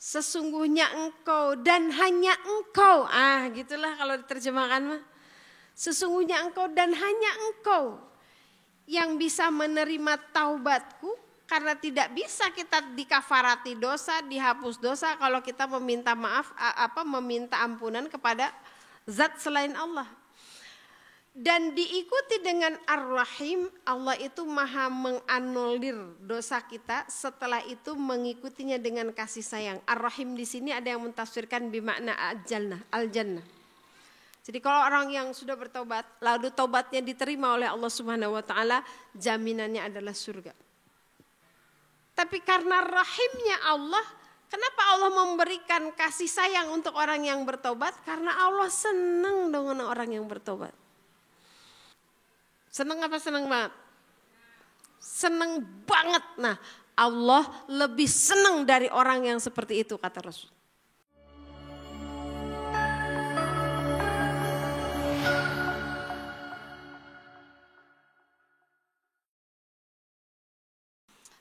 Sesungguhnya engkau dan hanya engkau. Gitulah kalau diterjemahkan mah. Sesungguhnya engkau dan hanya engkau yang bisa menerima taubatku, karena tidak bisa kita dikafarati dosa, dihapus dosa kalau kita meminta maaf, meminta ampunan kepada zat selain Allah. Dan diikuti dengan Ar-Rahim, Allah itu maha menganulir dosa kita, setelah itu mengikutinya dengan kasih sayang. Ar-Rahim di sini ada yang mentafsirkan bimakna al-jannah. Jadi kalau orang yang sudah bertobat, lalu taubatnya diterima oleh Allah Subhanahu wa taala, jaminannya adalah surga. Tapi karena rahimnya Allah, kenapa Allah memberikan kasih sayang untuk orang yang bertobat? Karena Allah senang dengan orang yang bertobat. Senang apa senang banget? Senang banget. Nah, Allah lebih senang dari orang yang seperti itu, kata Rasul.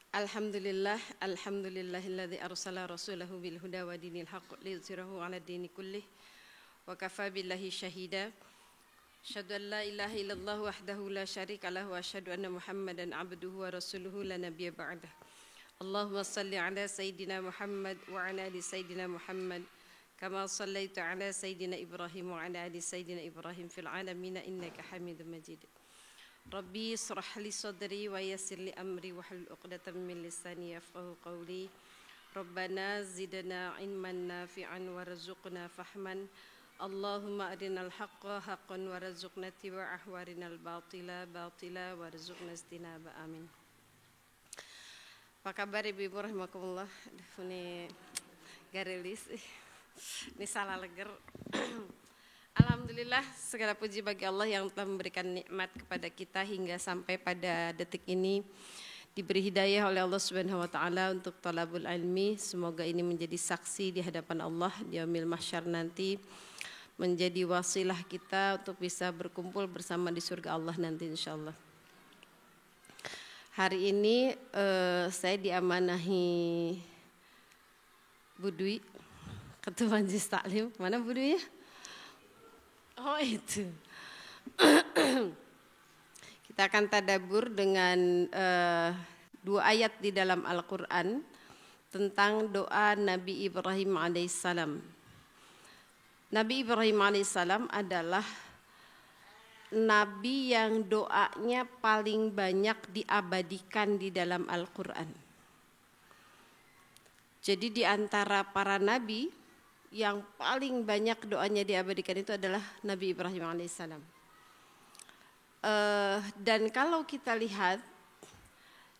Alhamdulillahilladzi arsala rasulahu bil huda wa dinil haqq liyudhhirahu 'ala dini kullih wa kafa billahi syahida. Asyhadu an la ilaha illallah wahdahu la syarika lahu wa asyhadu anna Muhammadan 'abduhu wa rasuluhu la nabiyya ba'dah. Allahumma shalli 'ala sayidina Muhammad wa 'ala ali sayidina Muhammad kama shallaita 'ala sayidina Ibrahim wa 'ala ali sayidina Ibrahim fil 'alamin innaka Hamidum Majid. Rabbi israh li sadri wa yassir li amri wahlul 'uqdatam min lisani yafqahu qawli. Rabbana zidna ilman nafi'an warzuqna fahman. Allahumma arinal haqqa haqqan warzuqna ittiba'ah wa arinal batila batila warzuqna istinaba. Amin. Apa kabar ibu-ibu rahimakumullah? Ini garelis. Ini salah leger. Alhamdulillah, segala puji bagi Allah yang telah memberikan nikmat kepada kita hingga sampai pada detik ini diberi hidayah oleh Allah Subhanahu wa taala untuk talabul ilmi. Semoga ini menjadi saksi di hadapan Allah di yaumil mahsyar nanti, menjadi wasilah kita untuk bisa berkumpul bersama di surga Allah nanti insyaallah. Hari ini saya diamanahi Bu Dwi, Ketua Majelis Taklim. Mana Bu Dwi ya? Oh itu. Kita akan tadabbur dengan 2 ayat di dalam Al-Quran tentang doa Nabi Ibrahim alaihissalam. Nabi Ibrahim alaihissalam adalah Nabi yang doanya paling banyak diabadikan di dalam Al-Quran. Jadi di antara para nabi, yang paling banyak doanya diabadikan itu adalah Nabi Ibrahim alaihissalam. Dan kalau kita lihat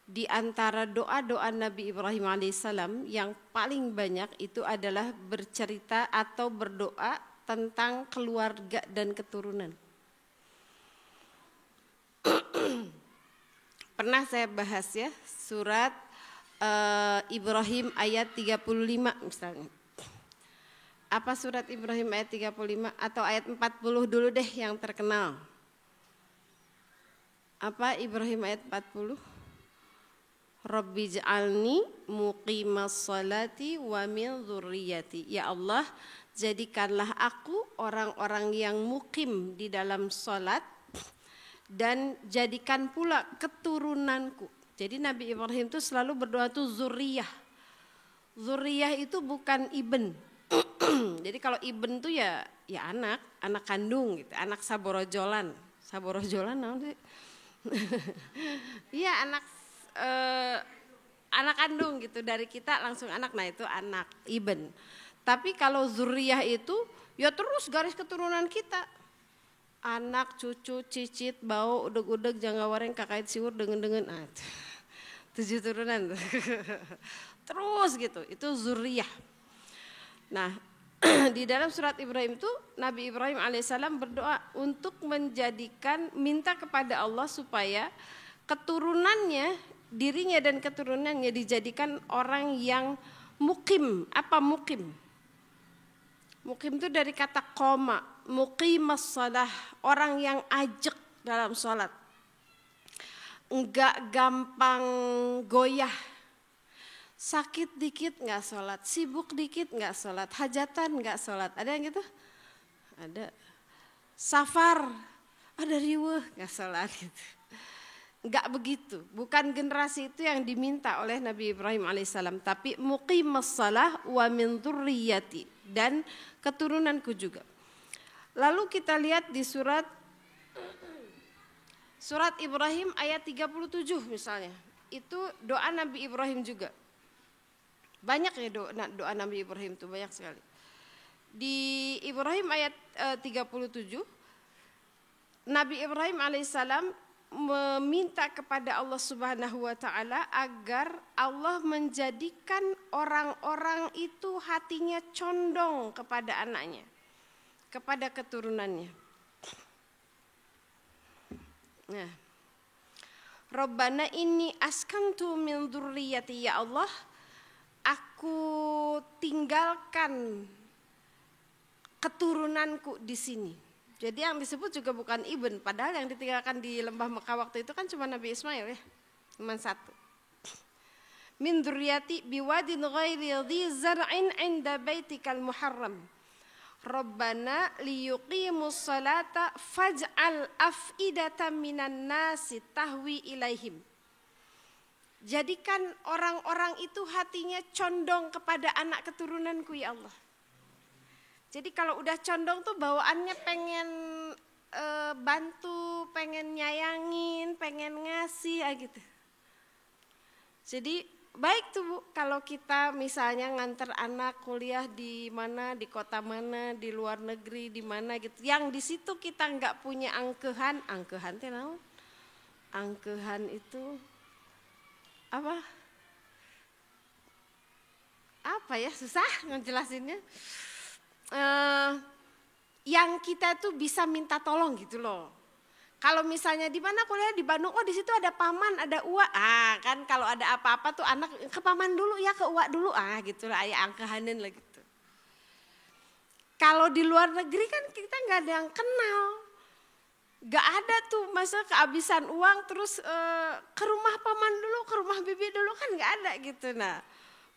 di antara doa-doa Nabi Ibrahim alaihissalam yang paling banyak itu adalah bercerita atau berdoa tentang keluarga dan keturunan. Pernah saya bahas ya surat Ibrahim ayat 35 misalnya. Apa surat Ibrahim ayat 35 atau ayat 40 dulu deh yang terkenal. Apa Ibrahim ayat 40? Rabbi ja'alni muqimas salati wa min dzurriyyati. Ya Allah, jadikanlah aku orang-orang yang mukim di dalam salat dan jadikan pula keturunanku. Jadi Nabi Ibrahim itu selalu berdoa tuh zurriyah. Zurriyah itu bukan ibn. Jadi kalau ibn tuh ya anak kandung gitu, anak saborojolan namanya. Iya anak kandung gitu dari kita langsung anak, nah itu anak ibn. Tapi kalau zuriyah itu ya terus garis keturunan kita. Anak, cucu, cicit, bau, udeg-udeg, janggawareng, kakait siwur, dengan 7 turunan. Terus gitu, itu zuriyah. Nah, di dalam surat Ibrahim itu Nabi Ibrahim alaihissalam berdoa untuk minta kepada Allah supaya keturunannya, dirinya dan keturunannya dijadikan orang yang mukim. Apa mukim? Mukim itu dari kata qoma, muqimas shalah, orang yang ajak dalam sholat. Enggak gampang goyah. Sakit dikit nggak sholat, sibuk dikit nggak sholat, hajatan nggak sholat. Ada yang gitu? Ada. Safar, ada riweuh nggak sholat gitu. Nggak begitu. Bukan generasi itu yang diminta oleh Nabi Ibrahim alaihissalam, tapi muqimas shalah wa min dzurriyyati, dan keturunanku juga. Lalu kita lihat di surat Ibrahim ayat 37 misalnya. Itu doa Nabi Ibrahim juga. Banyak ya doa Nabi Ibrahim itu, banyak sekali. Di Ibrahim ayat 37, Nabi Ibrahim alaihissalam meminta kepada Allah Subhanahu wa taala agar Allah menjadikan orang-orang itu hatinya condong kepada anaknya, kepada keturunannya. Nah, Rabbana inni askantu min dzurriyyati, ya Allah, aku tinggalkan keturunanku di sini. Jadi yang disebut juga bukan ibn, padahal yang ditinggalkan di lembah Mekah waktu itu kan cuma Nabi Ismail ya, cuma satu. Min dzurriyyati biwadin ghairi dhi zar'in 'inda baitikal muharram. Rabbana liyuqimus salata faj'al af'idatan minan nasi tahwi ilaihim. Jadikan orang-orang itu hatinya condong kepada anak keturunanku ya Allah. Jadi kalau udah condong tuh bawaannya pengen bantu, pengen nyayangin, pengen ngasih gitu. Jadi baik tuh Bu, kalau kita misalnya nganter anak kuliah di mana, di kota mana, di luar negeri di mana gitu. Yang di situ kita nggak punya angkehan teh naon? Angkehan itu apa ya, susah ngejelasinnya. Yang kita tuh bisa minta tolong gitu loh. Kalau misalnya di mana kuliah di Bandung, oh di situ ada paman, ada uak, kan kalau ada apa-apa tuh anak ke paman dulu ya, ke uak dulu, gitu lah, ya angkehanin lah gitu. Kalau di luar negeri kan kita nggak ada yang kenal, nggak ada tuh masa kehabisan uang terus ke rumah paman dulu, ke rumah bibi dulu, kan nggak ada gitu. Nah,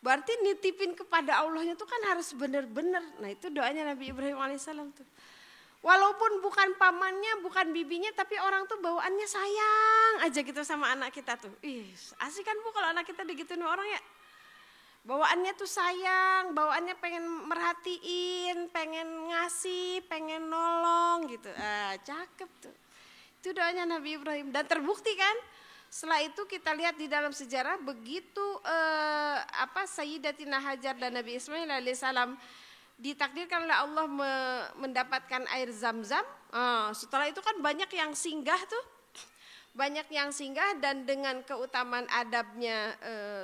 berarti nitipin kepada Allahnya tuh kan harus benar-benar. Nah itu doanya Nabi Ibrahim alaihissalam tuh. Walaupun bukan pamannya, bukan bibinya, tapi orang tuh bawaannya sayang aja gitu sama anak kita tuh. Ih, asik kan Bu kalau anak kita digituin orang ya. Bawaannya tuh sayang, bawaannya pengen merhatiin, pengen ngasih, pengen nolong gitu. Cakep tuh. Itu doanya Nabi Ibrahim dan terbukti kan. Setelah itu kita lihat di dalam sejarah begitu Sayyidatina Hajar dan Nabi Ismail alaihissalam ditakdirkan oleh Allah mendapatkan air Zam-Zam. Setelah itu kan banyak yang singgah tuh, banyak yang singgah, dan dengan keutamaan adabnya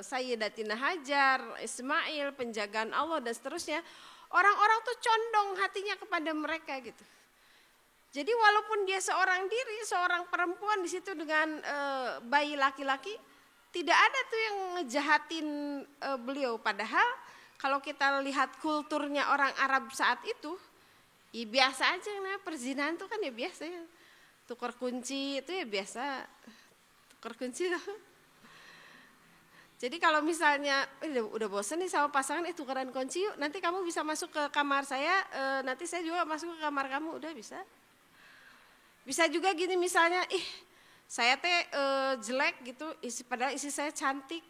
Sayyidatina Hajar, Ismail, penjagaan Allah dan seterusnya, orang-orang tuh condong hatinya kepada mereka gitu. Jadi walaupun dia seorang diri, seorang perempuan di situ dengan bayi laki-laki, tidak ada tuh yang ngejahatin beliau. Padahal kalau kita lihat kulturnya orang Arab saat itu, ya biasa aja, nah perzinahan tuh kan ya biasa ya. Tukar kunci itu ya biasa, tukar kunci tuh. Jadi kalau misalnya udah bosan nih sama pasangan, tukeran kunci yuk, nanti kamu bisa masuk ke kamar saya, nanti saya juga masuk ke kamar kamu, udah bisa. Bisa juga gini misalnya, saya teh jelek gitu, padahal isi saya cantik.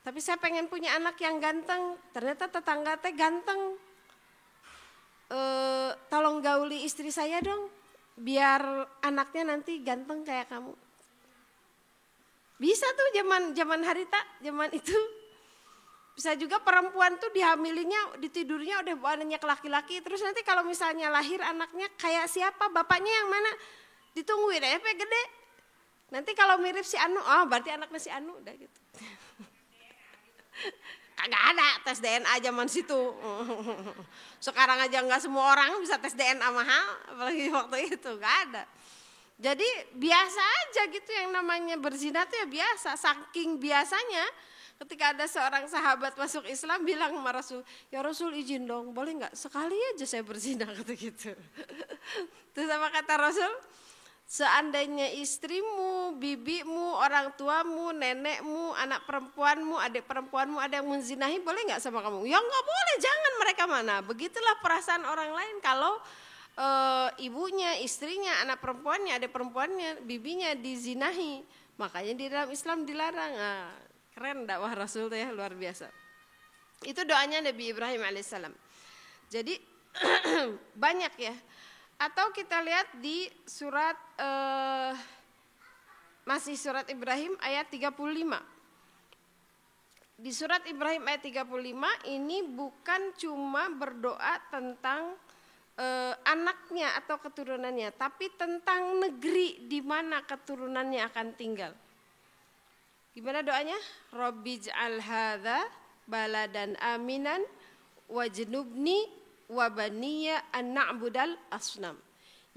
Tapi saya pengen punya anak yang ganteng, ternyata tetangga teh ganteng. Tolong gauli istri saya dong, biar anaknya nanti ganteng kayak kamu. Bisa tuh zaman harita, zaman itu. Bisa juga perempuan tuh dihamilinya, ditidurnya udah bawa anaknya ke laki-laki. Terus nanti kalau misalnya lahir anaknya kayak siapa, bapaknya yang mana, ditungguin aja sampai gede. Nanti kalau mirip si Anu, berarti anaknya si Anu, udah gitu. Kagak ada tes DNA zaman situ. Sekarang aja nggak semua orang bisa tes DNA mahal, apalagi waktu itu nggak ada. Jadi biasa aja gitu, yang namanya berzina tuh ya biasa. Saking biasanya ketika ada seorang sahabat masuk Islam bilang sama Rasul, ya Rasul izin dong, boleh nggak sekali aja saya berzina, kata gitu. Terus apa kata Rasul? Seandainya istrimu, bibimu, orang tuamu, nenekmu, anak perempuanmu, adik perempuanmu ada yang menzinahi, boleh nggak sama kamu? Ya nggak boleh, jangan mereka mana. Begitulah perasaan orang lain kalau ibunya, istrinya, anak perempuannya, adik perempuannya, bibinya dizinahi. Makanya di dalam Islam dilarang. Nah, keren dakwah Rasul ya, luar biasa. Itu doanya Nabi Ibrahim alaihissalam. Jadi banyak ya. Atau kita lihat di surat masih surat Ibrahim ayat 35. Di surat Ibrahim ayat 35 ini bukan cuma berdoa tentang anaknya atau keturunannya, tapi tentang negeri di mana keturunannya akan tinggal. Gimana doanya? Rabbij'al hadza baladan aminan wajnubni wabaniya an na'budal asnam.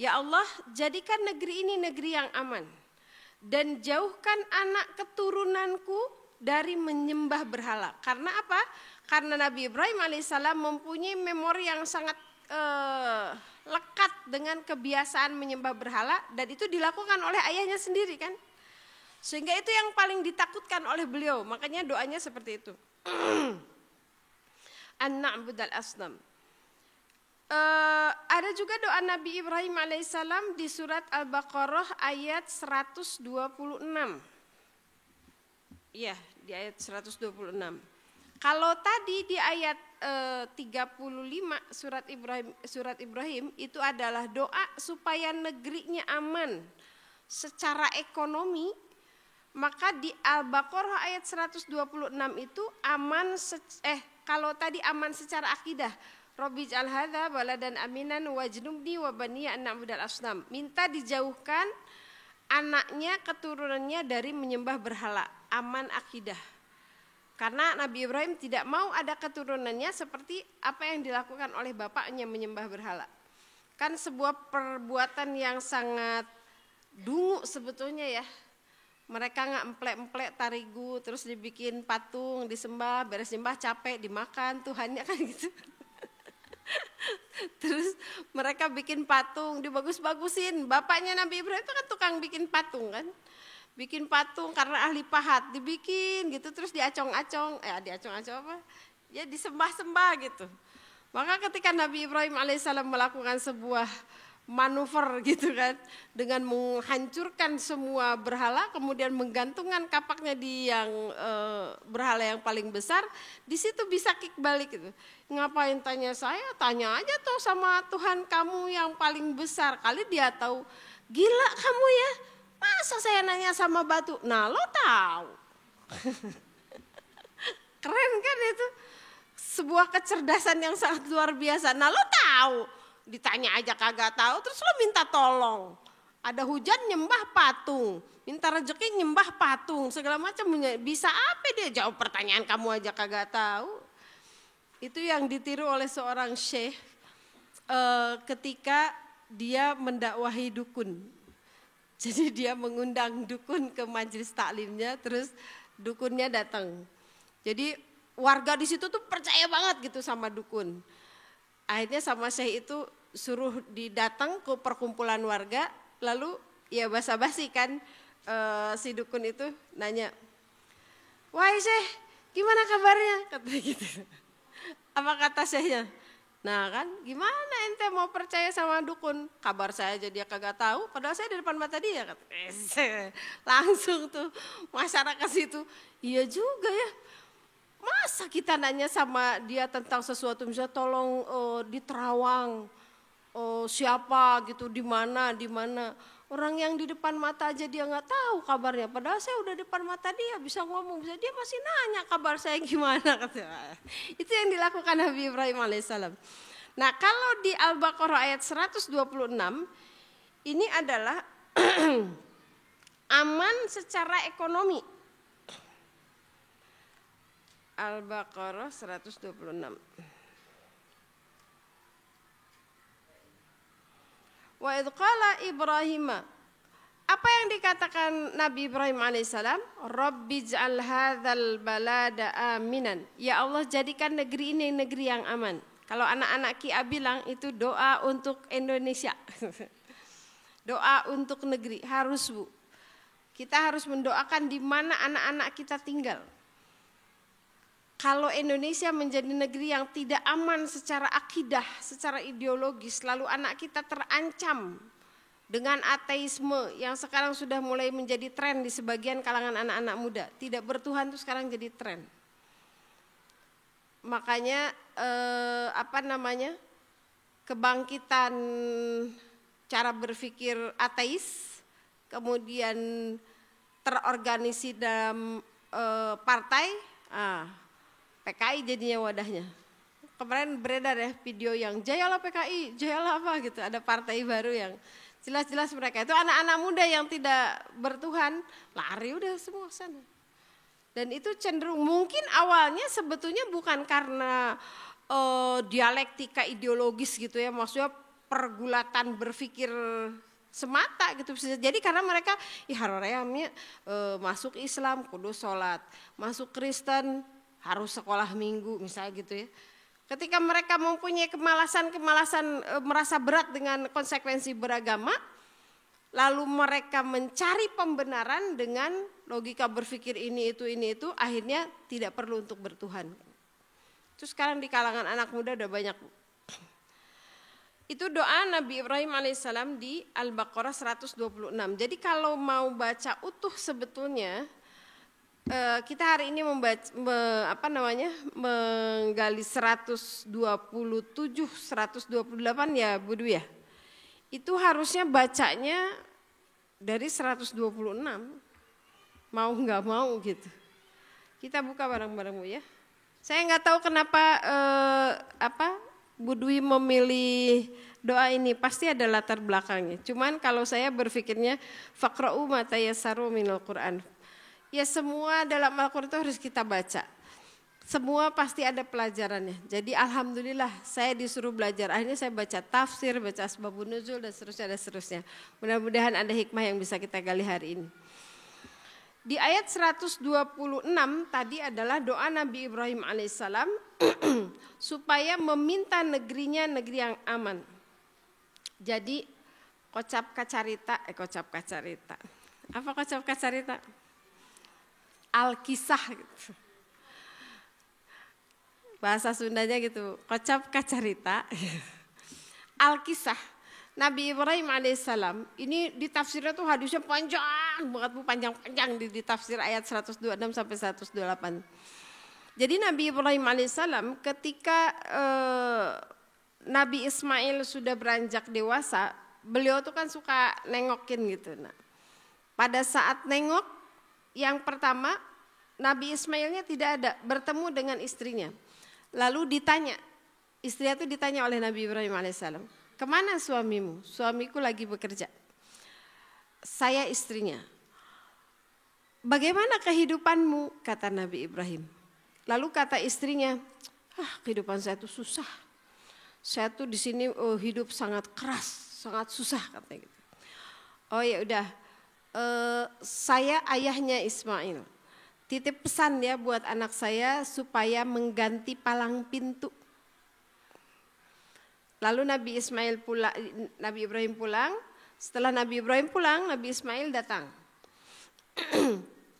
Ya Allah, jadikan negeri ini negeri yang aman dan jauhkan anak keturunanku dari menyembah berhala. Karena apa? Karena Nabi Ibrahim alaihissalam mempunyai memori yang sangat lekat dengan kebiasaan menyembah berhala, dan itu dilakukan oleh ayahnya sendiri kan. Sehingga itu yang paling ditakutkan oleh beliau. Makanya doanya seperti itu. An na'budal asnam. Ada juga doa Nabi Ibrahim alaihissalam di surat Al-Baqarah ayat 126. Ya, di ayat 126. Kalau tadi di ayat 35 surat Ibrahim itu adalah doa supaya negerinya aman secara ekonomi, maka di Al-Baqarah ayat 126 itu aman kalau tadi aman secara akidah. Rabbij'al hadza baladan aminan wajnubni wa baniya an na'budal asnam. Minta dijauhkan anaknya, keturunannya dari menyembah berhala, aman akidah. Karena Nabi Ibrahim tidak mau ada keturunannya seperti apa yang dilakukan oleh bapaknya menyembah berhala. Kan sebuah perbuatan yang sangat dungu sebetulnya ya. Mereka nggak emplek-emplek tarigu terus dibikin patung, disembah, beres sembah capek dimakan Tuhannya kan gitu. Terus mereka bikin patung, dibagus-bagusin. Bapaknya Nabi Ibrahim itu kan tukang bikin patung kan. Bikin patung karena ahli pahat, dibikin gitu terus diacong-acong, diacong-acong apa? Ya disembah-sembah gitu. Maka ketika Nabi Ibrahim alaihissalam melakukan sebuah manuver gitu kan, dengan menghancurkan semua berhala, kemudian menggantungkan kapaknya di yang berhala yang paling besar, di situ bisa kick balik gitu. Ngapain tanya saya? Tanya aja tuh sama Tuhan kamu yang paling besar, kali dia tahu. Gila kamu ya, masa saya nanya sama batu? Nah lo tahu. Keren kan itu, sebuah kecerdasan yang sangat luar biasa. Nah lo tahu. Ditanya aja kagak tahu, terus lo minta tolong. Ada hujan nyembah patung, minta rezeki nyembah patung, segala macam. Bisa apa dia jawab pertanyaan kamu aja kagak tahu. Itu yang ditiru oleh seorang syekh ketika dia mendakwahi dukun. Jadi dia mengundang dukun ke majelis taklimnya, terus dukunnya datang. Jadi warga di situ tuh percaya banget gitu sama dukun. Akhirnya sama syekh itu suruh didatang ke perkumpulan warga, lalu ya basa-basi kan si dukun itu nanya, "Wahai syekh, gimana kabarnya?" Katanya gitu. Apa kata syekhnya? Nah kan, gimana ente mau percaya sama dukun? Kabar saya aja dia kagak tahu, padahal saya di depan mata dia. Langsung tuh masyarakat situ, iya juga ya. Masa kita nanya sama dia tentang sesuatu, misalnya tolong di Terawang, siapa gitu, di mana. Orang yang di depan mata aja dia nggak tahu kabarnya, padahal saya udah depan mata dia, bisa ngomong, bisa, dia masih nanya kabar saya gimana. Itu yang dilakukan Nabi Ibrahim alaihissalam. Nah kalau di Al-Baqarah ayat 126 ini adalah aman secara ekonomi. Al-Baqarah 126. Wa idh qala Ibrahim. Apa yang dikatakan Nabi Ibrahim alaihissalam? Rabbij'al hadzal balada aminan. Ya Allah, jadikan negeri ini negeri yang aman. Kalau anak-anak Kia bilang itu doa untuk Indonesia. Doa untuk negeri harus, Bu. Kita harus mendoakan di mana anak-anak kita tinggal. Kalau Indonesia menjadi negeri yang tidak aman secara akidah, secara ideologis, lalu anak kita terancam dengan ateisme yang sekarang sudah mulai menjadi tren di sebagian kalangan anak-anak muda. Tidak bertuhan itu sekarang jadi tren. Makanya kebangkitan cara berpikir ateis, kemudian terorganisir dalam partai, PKI jadinya wadahnya. Kemarin beredar ya video yang jayalah PKI, jayalah apa gitu, ada partai baru yang jelas-jelas mereka itu anak-anak muda yang tidak bertuhan, lari udah semua ke sana. Dan itu cenderung mungkin awalnya sebetulnya bukan karena dialektika ideologis gitu ya, maksudnya pergulatan berpikir semata gitu. Jadi karena mereka haroreamnya masuk Islam kudu sholat, masuk Kristen harus sekolah minggu misalnya gitu ya. Ketika mereka mempunyai kemalasan merasa berat dengan konsekuensi beragama, lalu mereka mencari pembenaran dengan logika berpikir ini itu, akhirnya tidak perlu untuk bertuhan. Terus sekarang di kalangan anak muda udah banyak. Itu doa Nabi Ibrahim alaihissalam di Al-Baqarah 126. Jadi kalau mau baca utuh sebetulnya, kita hari ini menggali 127, 128 ya Bu Dwi ya. Itu harusnya bacanya dari 126. Mau nggak mau gitu. Kita buka bareng-bareng Bu ya. Saya nggak tahu kenapa Bu Dwi memilih doa ini, pasti ada latar belakangnya. Cuman kalau saya berpikirnya faqra'u ma tayassaru minal Qur'an. Ya semua dalam Al-Qur'an itu harus kita baca. Semua pasti ada pelajarannya. Jadi alhamdulillah saya disuruh belajar. Akhirnya saya baca tafsir, baca asbabun nuzul dan seterusnya. Mudah-mudahan ada hikmah yang bisa kita gali hari ini. Di ayat 126 tadi adalah doa Nabi Ibrahim alaihissalam supaya meminta negerinya negeri yang aman. Jadi kocap kacarita. Apa kocap kacarita? Alkisah gitu. Bahasa Sundanya gitu, kocap kacarita. Alkisah. Nabi Ibrahim alaihissalam ini ditafsirnya tuh hadisnya panjang banget Bu, panjang-panjang di tafsir ayat 126 sampai 128. Jadi Nabi Ibrahim alaihissalam ketika Nabi Ismail sudah beranjak dewasa, beliau tuh kan suka nengokin gitu. Nah, pada saat nengok yang pertama Nabi Ismailnya tidak ada, bertemu dengan istrinya. Lalu ditanya, istrinya itu ditanya oleh Nabi Ibrahim alaihissalam, kemana suamimu? Suamiku lagi bekerja. Saya istrinya. Bagaimana kehidupanmu? Kata Nabi Ibrahim. Lalu kata istrinya, kehidupan saya itu susah. Saya tuh di sini hidup sangat keras, sangat susah katanya gitu. Oh ya udah, saya ayahnya Ismail. Titip pesan ya buat anak saya supaya mengganti palang pintu. Lalu Nabi Ibrahim pulang. Setelah Nabi Ibrahim pulang, Nabi Ismail datang.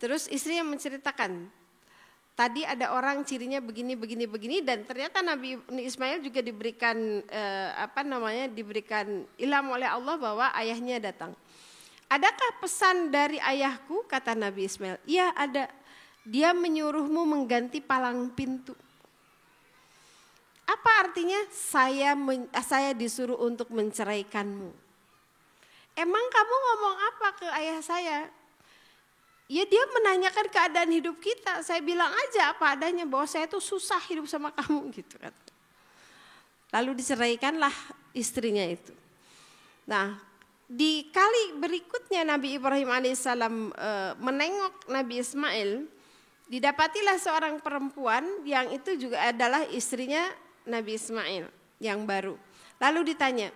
Terus istrinya menceritakan, tadi ada orang cirinya begini dan ternyata Nabi Ismail juga diberikan diberikan ilham oleh Allah bahwa ayahnya datang. Adakah pesan dari ayahku? Kata Nabi Ismail. Iya ada. Dia menyuruhmu mengganti palang pintu. Apa artinya saya disuruh untuk menceraikanmu? Emang kamu ngomong apa ke ayah saya? Ya dia menanyakan keadaan hidup kita. Saya bilang aja apa adanya bahwa saya tuh susah hidup sama kamu gitu kan. Lalu diceraikanlah istrinya itu. Nah, di kali berikutnya Nabi Ibrahim alaihissalam menengok Nabi Ismail, didapatilah seorang perempuan yang itu juga adalah istrinya Nabi Ismail yang baru. Lalu ditanya,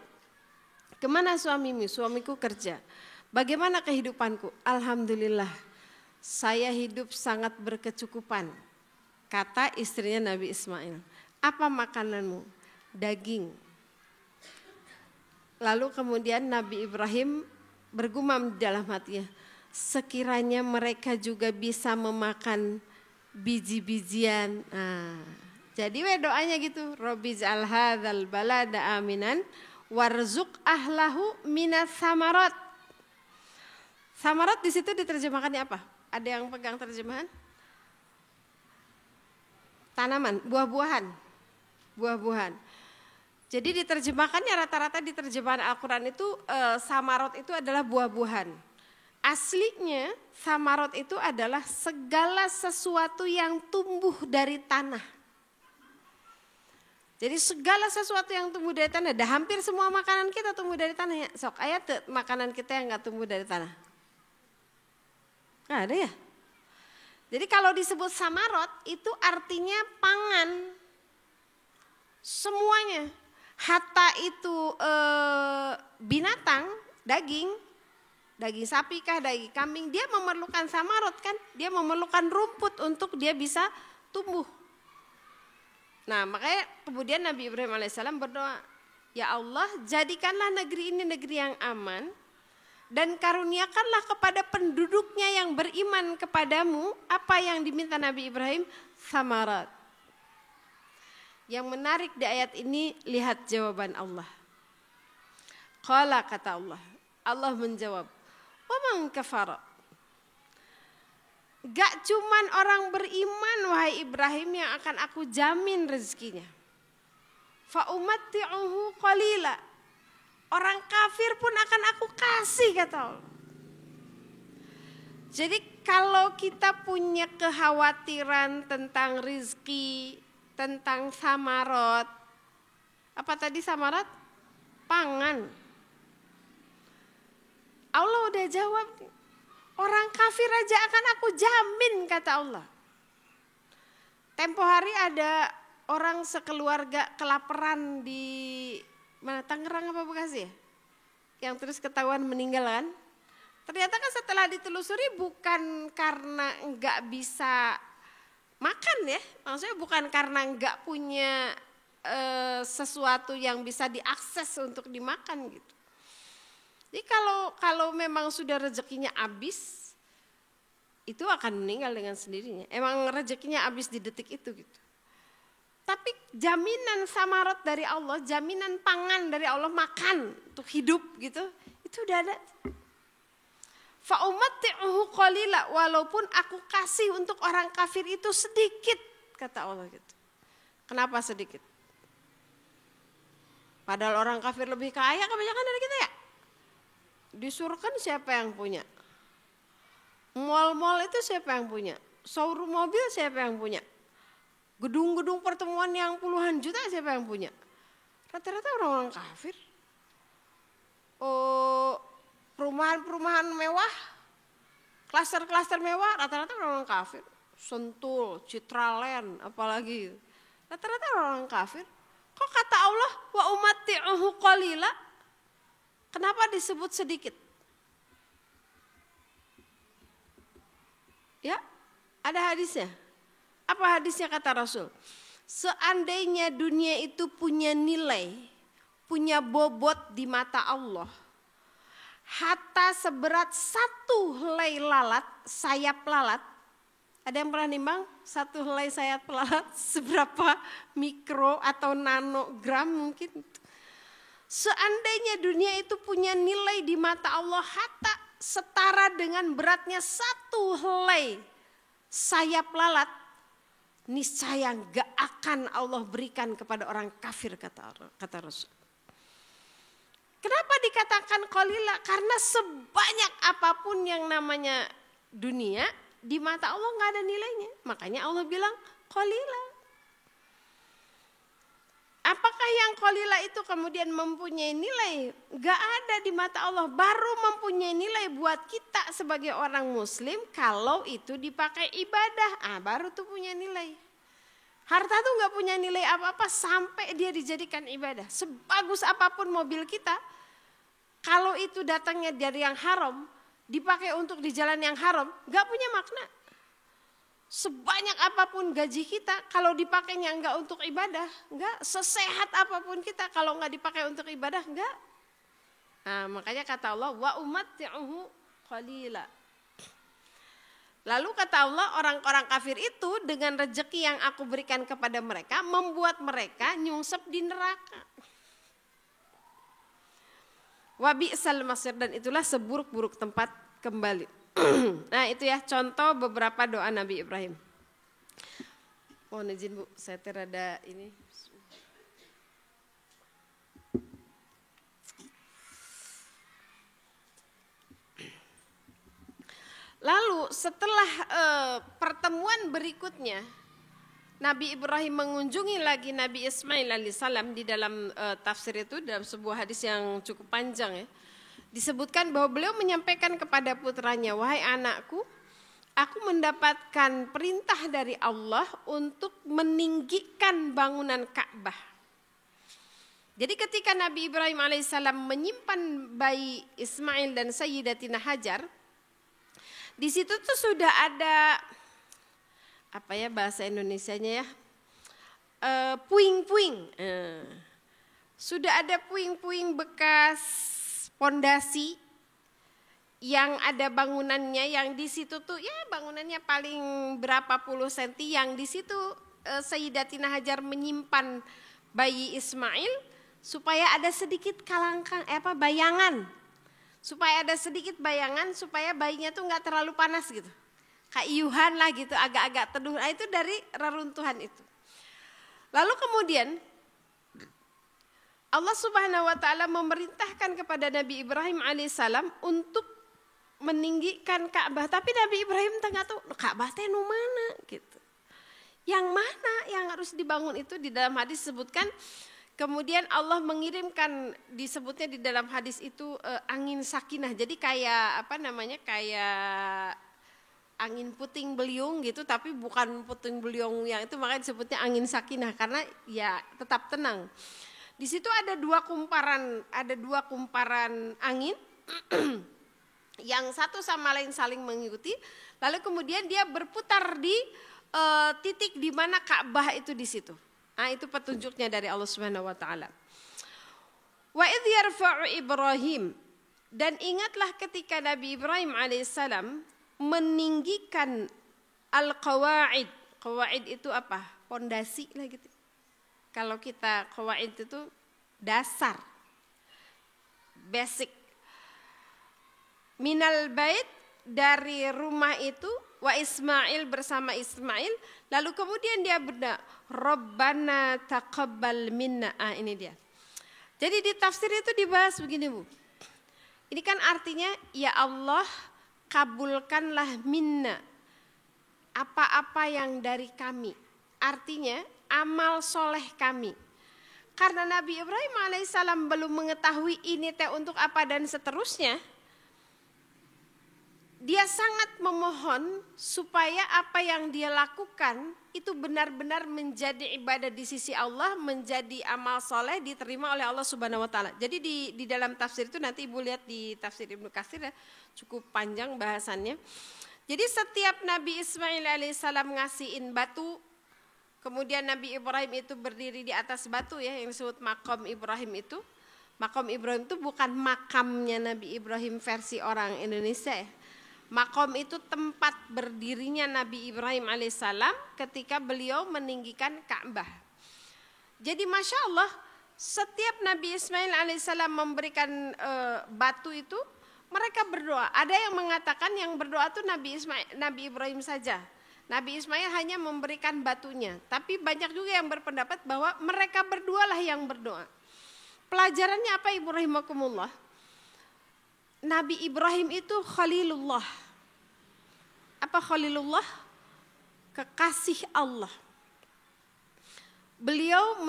kemana suamimu? Suamiku kerja. Bagaimana kehidupanku? Alhamdulillah, saya hidup sangat berkecukupan. Kata istrinya Nabi Ismail. Apa makananmu? Daging. Lalu kemudian Nabi Ibrahim bergumam di dalam hatinya, sekiranya mereka juga bisa memakan biji-bijian. Jadi doanya gitu, Robbij'al hadzal balada aminan warzuq ahlahu minas samarat. Samarat di situ diterjemahkannya apa? Ada yang pegang terjemahan? Tanaman, buah-buahan. Buah-buahan. Jadi diterjemahkannya rata-rata di terjemahan Al-Quran itu samarot itu adalah buah-buahan. Aslinya samarot itu adalah segala sesuatu yang tumbuh dari tanah. Jadi segala sesuatu yang tumbuh dari tanah, hampir semua makanan kita tumbuh dari tanah ya. Sok ayat makanan kita yang gak tumbuh dari tanah. Gak ada ya. Jadi kalau disebut samarot itu artinya pangan. Semuanya. Hatta itu binatang, daging sapi kah, daging kambing, dia memerlukan samarot kan, dia memerlukan rumput untuk dia bisa tumbuh. Nah makanya kemudian Nabi Ibrahim alaihissalam berdoa, ya Allah jadikanlah negeri ini negeri yang aman dan karuniakanlah kepada penduduknya yang beriman kepadamu apa yang diminta Nabi Ibrahim, samarat. Yang menarik di ayat ini, lihat jawaban Allah. Qala, kata Allah, Allah menjawab, wa man kafara. Gak cuman orang beriman wahai Ibrahim yang akan aku jamin rezekinya. Fa umatti'uhu qalila. Orang kafir pun akan aku kasih, kata Allah. Jadi kalau kita punya kekhawatiran tentang rezeki, tentang samarot, apa tadi samarot? Pangan. Allah udah jawab, orang kafir aja akan aku jamin, kata Allah. Tempo hari ada orang sekeluarga kelaparan di mana, Tangerang apa Bekasi ya? Yang terus ketahuan meninggal kan? Ternyata kan setelah ditelusuri bukan karena enggak bisa makan ya, maksudnya bukan karena enggak punya sesuatu yang bisa diakses untuk dimakan gitu. Jadi kalau memang sudah rezekinya habis, itu akan meninggal dengan sendirinya. Emang rezekinya habis di detik itu gitu. Tapi jaminan samarot dari Allah, jaminan pangan dari Allah, makan untuk hidup gitu, itu udah ada. Fa umatti'uhu qalila, walaupun aku kasih untuk orang kafir itu sedikit, kata Allah gitu. Kenapa sedikit? Padahal orang kafir lebih kaya kebanyakan dari kita ya. Disuruh kan siapa yang punya? Mall-mall itu siapa yang punya? Showroom mobil siapa yang punya? Gedung-gedung pertemuan yang puluhan juta siapa yang punya? Rata-rata orang-orang kafir. Perumahan-perumahan mewah, klaster-klaster mewah, rata-rata orang-orang kafir. Sentul, Citraland, apalagi. Rata-rata orang kafir. Kok kata Allah, wa umatti'uhu qalila? Kenapa disebut sedikit? Ya, ada hadisnya. Apa hadisnya kata Rasul? Seandainya dunia itu punya nilai, punya bobot di mata Allah, hatta seberat satu helai lalat, sayap lalat. Ada yang pernah nimbang satu helai sayap lalat seberapa mikro atau nanogram mungkin? Seandainya dunia itu punya nilai di mata Allah hatta setara dengan beratnya satu helai sayap lalat, niscaya gak akan Allah berikan kepada orang kafir, kata Rasul. Kenapa dikatakan qalila? Karena sebanyak apapun yang namanya dunia, di mata Allah gak ada nilainya. Makanya Allah bilang qalila. Apakah yang qalila itu kemudian mempunyai nilai? Gak ada di mata Allah. Baru mempunyai nilai buat kita sebagai orang muslim kalau itu dipakai ibadah. Baru tuh punya nilai. Harta tuh gak punya nilai apa-apa sampai dia dijadikan ibadah. Sebagus apapun mobil kita, kalau itu datangnya dari yang haram, dipakai untuk di jalan yang haram, gak punya makna. Sebanyak apapun gaji kita, kalau dipakainya enggak untuk ibadah, enggak. Sesehat apapun kita, kalau enggak dipakai untuk ibadah, enggak. Nah, makanya kata Allah wa umatti'uhu qalila. Lalu kata Allah, orang-orang kafir itu dengan rezeki yang aku berikan kepada mereka membuat mereka nyungsep di neraka. Wa bi'sal masir, dan itulah seburuk-buruk tempat kembali. Nah, itu ya contoh beberapa doa Nabi Ibrahim. Mohon izin Bu, saya terada ini. Lalu setelah pertemuan berikutnya, Nabi Ibrahim mengunjungi lagi Nabi Ismail alaihissalam. Di dalam tafsir itu, dalam sebuah hadis yang cukup panjang ya, disebutkan bahwa beliau menyampaikan kepada putranya, wahai anakku, aku mendapatkan perintah dari Allah untuk meninggikan bangunan Ka'bah. Jadi ketika Nabi Ibrahim alaihissalam menyimpan bayi Ismail dan Sayyidatina Hajar, di situ tuh sudah ada, apa ya bahasa Indonesianya ya, puing-puing. Sudah ada puing-puing bekas pondasi yang ada bangunannya, yang di situ tuh ya bangunannya paling berapa puluh senti, yang di situ Sayyidatina Hajar menyimpan bayi Ismail supaya ada sedikit bayangan. Supaya ada sedikit bayangan, supaya bayinya tuh nggak terlalu panas gitu. Kaiuhan lah gitu, agak-agak teduh. Nah, itu dari reruntuhan itu. Lalu kemudian Allah Subhanahu wa taala memerintahkan kepada Nabi Ibrahim alaihissalam untuk meninggikan Ka'bah. Tapi Nabi Ibrahim tengah tuh, Ka'bah teh nu mana gitu. Yang mana yang harus dibangun itu di dalam hadis disebutkan. Kemudian Allah mengirimkan, disebutnya di dalam hadis itu angin sakinah. Jadi kayak kayak angin puting beliung gitu, tapi bukan puting beliung yang itu, makanya disebutnya angin sakinah karena ya tetap tenang. Di situ ada dua kumparan angin yang satu sama lain saling mengikuti. Lalu kemudian dia berputar di titik di mana Ka'bah itu di situ. Nah, itu petunjuknya dari Allah Subhanahu wa taala. Wa idh yarfa'u Ibrahim, dan ingatlah ketika Nabi Ibrahim alaihissalam meninggikan al-qawaid. Qawaid itu apa? Pondasi lah gitu. Kalau kita qawaid itu dasar, basic. Minal bait, dari rumah itu, wa Ismail, bersama Ismail. Lalu kemudian dia berdoa, Rabbana taqabbal minna. Ini dia. Jadi di tafsir itu dibahas begini Bu. Ini kan artinya, ya Allah kabulkanlah minna, apa-apa yang dari kami. Artinya amal soleh kami. Karena Nabi Ibrahim alaihissalam belum mengetahui ini teh untuk apa dan seterusnya, dia sangat memohon supaya apa yang dia lakukan itu benar-benar menjadi ibadah di sisi Allah, menjadi amal soleh diterima oleh Allah Subhanahu wa taala. Jadi di dalam tafsir itu, nanti Ibu lihat di tafsir Ibnu Katsir ya, cukup panjang bahasannya. Jadi setiap Nabi Ismail alaihissalam ngasihin batu, kemudian Nabi Ibrahim itu berdiri di atas batu ya, yang disebut makom Ibrahim itu. Makom Ibrahim itu bukan makamnya Nabi Ibrahim versi orang Indonesia ya. Makom itu tempat berdirinya Nabi Ibrahim alaihissalam ketika beliau meninggikan Ka'bah. Jadi Masya Allah, setiap Nabi Ismail alaihissalam memberikan batu itu, mereka berdoa. Ada yang mengatakan yang berdoa itu Nabi Ibrahim saja. Nabi Ismail hanya memberikan batunya. Tapi banyak juga yang berpendapat bahwa mereka berdualah yang berdoa. Pelajarannya apa Ibu rahimakumullah? Nabi Ibrahim itu Khalilullah. Apa Khalilullah? Kekasih Allah. Beliau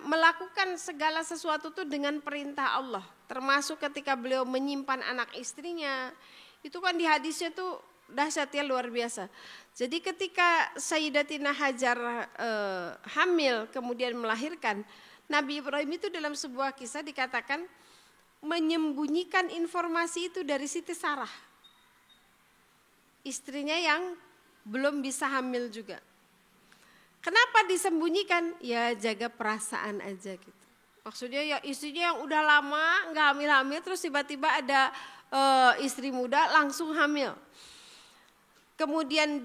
melakukan segala sesuatu itu dengan perintah Allah. Termasuk ketika beliau menyimpan anak istrinya. Itu kan di hadisnya tuh dahsyatnya luar biasa. Jadi ketika Sayyidatina Hajar hamil kemudian melahirkan, Nabi Ibrahim itu dalam sebuah kisah dikatakan menyembunyikan informasi itu dari Siti Sarah, istrinya yang belum bisa hamil juga. Kenapa disembunyikan? Ya jaga perasaan aja gitu. Maksudnya ya istrinya yang udah lama nggak hamil-hamil, terus tiba-tiba ada istri muda langsung hamil. Kemudian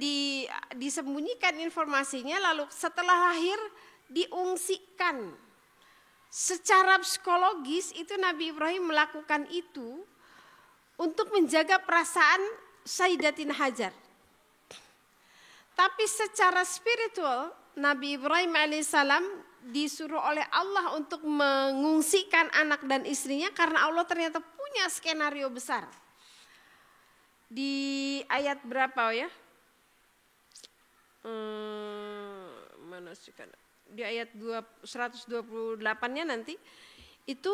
disembunyikan informasinya, lalu setelah lahir diungsikan. Secara psikologis itu Nabi Ibrahim melakukan itu untuk menjaga perasaan Sayyidatina Hajar. Tapi secara spiritual Nabi Ibrahim alaihissalam disuruh oleh Allah untuk mengungsikan anak dan istrinya karena Allah ternyata punya skenario besar. Di ayat berapa ya? Mana sih kan? Di ayat 128-nya nanti itu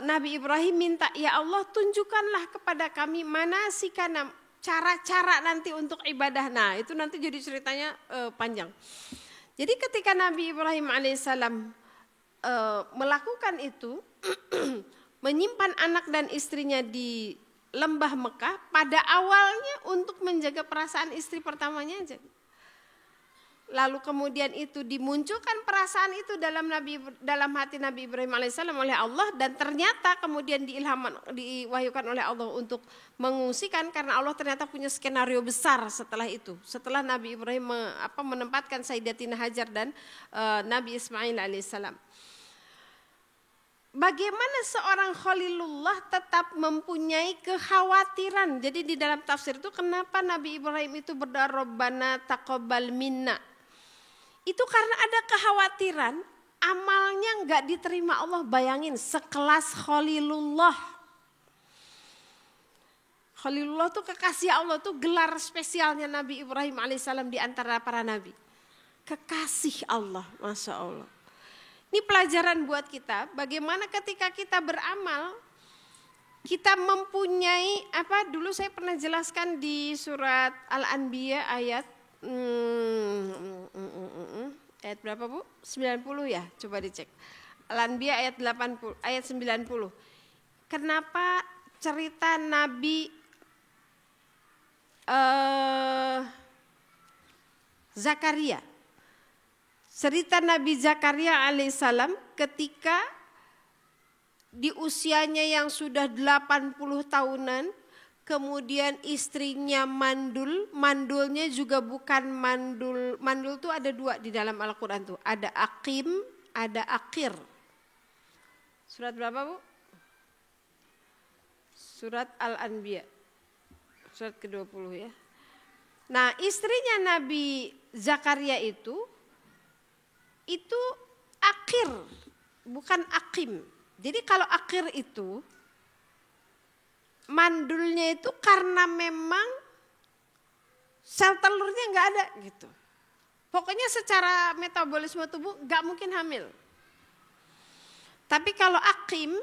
Nabi Ibrahim minta, ya Allah tunjukkanlah kepada kami manasikana, cara-cara nanti untuk ibadah. Nah itu nanti jadi ceritanya panjang. Jadi ketika Nabi Ibrahim alaihissalam melakukan itu, menyimpan anak dan istrinya di lembah Mekah, pada awalnya untuk menjaga perasaan istri pertamanya aja. Lalu kemudian itu dimunculkan perasaan itu dalam hati Nabi Ibrahim alaihissalam oleh Allah, dan ternyata kemudian diwahyukan oleh Allah untuk mengungsikan karena Allah ternyata punya skenario besar setelah itu. Setelah Nabi Ibrahim menempatkan Sayyidatina Hajar dan Nabi Ismail alaihissalam. Bagaimana seorang Khalilullah tetap mempunyai kekhawatiran. Jadi di dalam tafsir itu kenapa Nabi Ibrahim itu berdoa Rabbana taqabbal minna. Itu karena ada kekhawatiran amalnya enggak diterima Allah. Bayangin sekelas Khalilullah. Khalilullah itu kekasih Allah, itu gelar spesialnya Nabi Ibrahim alaihissalam di antara para nabi. Kekasih Allah, Masya Allah. Ini pelajaran buat kita, bagaimana ketika kita beramal, kita mempunyai dulu saya pernah jelaskan di surat Al-Anbiya ayat berapa Bu? 90 ya, coba dicek. Al-Anbiya ayat 90. Kenapa cerita Nabi Zakaria? Cerita Nabi Zakaria alaihissalam ketika di usianya yang sudah 80 tahunan, kemudian istrinya mandulnya juga bukan mandul. Mandul itu ada dua di dalam Al-Quran tuh, ada Aqim, ada Aqir. Surat berapa Bu? Surat Al-Anbiya, surat ke-20 ya. Nah istrinya Nabi Zakaria itu Aqir, bukan Aqim. Jadi kalau Aqir itu mandulnya itu karena memang sel telurnya nggak ada gitu. Pokoknya secara metabolisme tubuh nggak mungkin hamil. Tapi kalau Aqim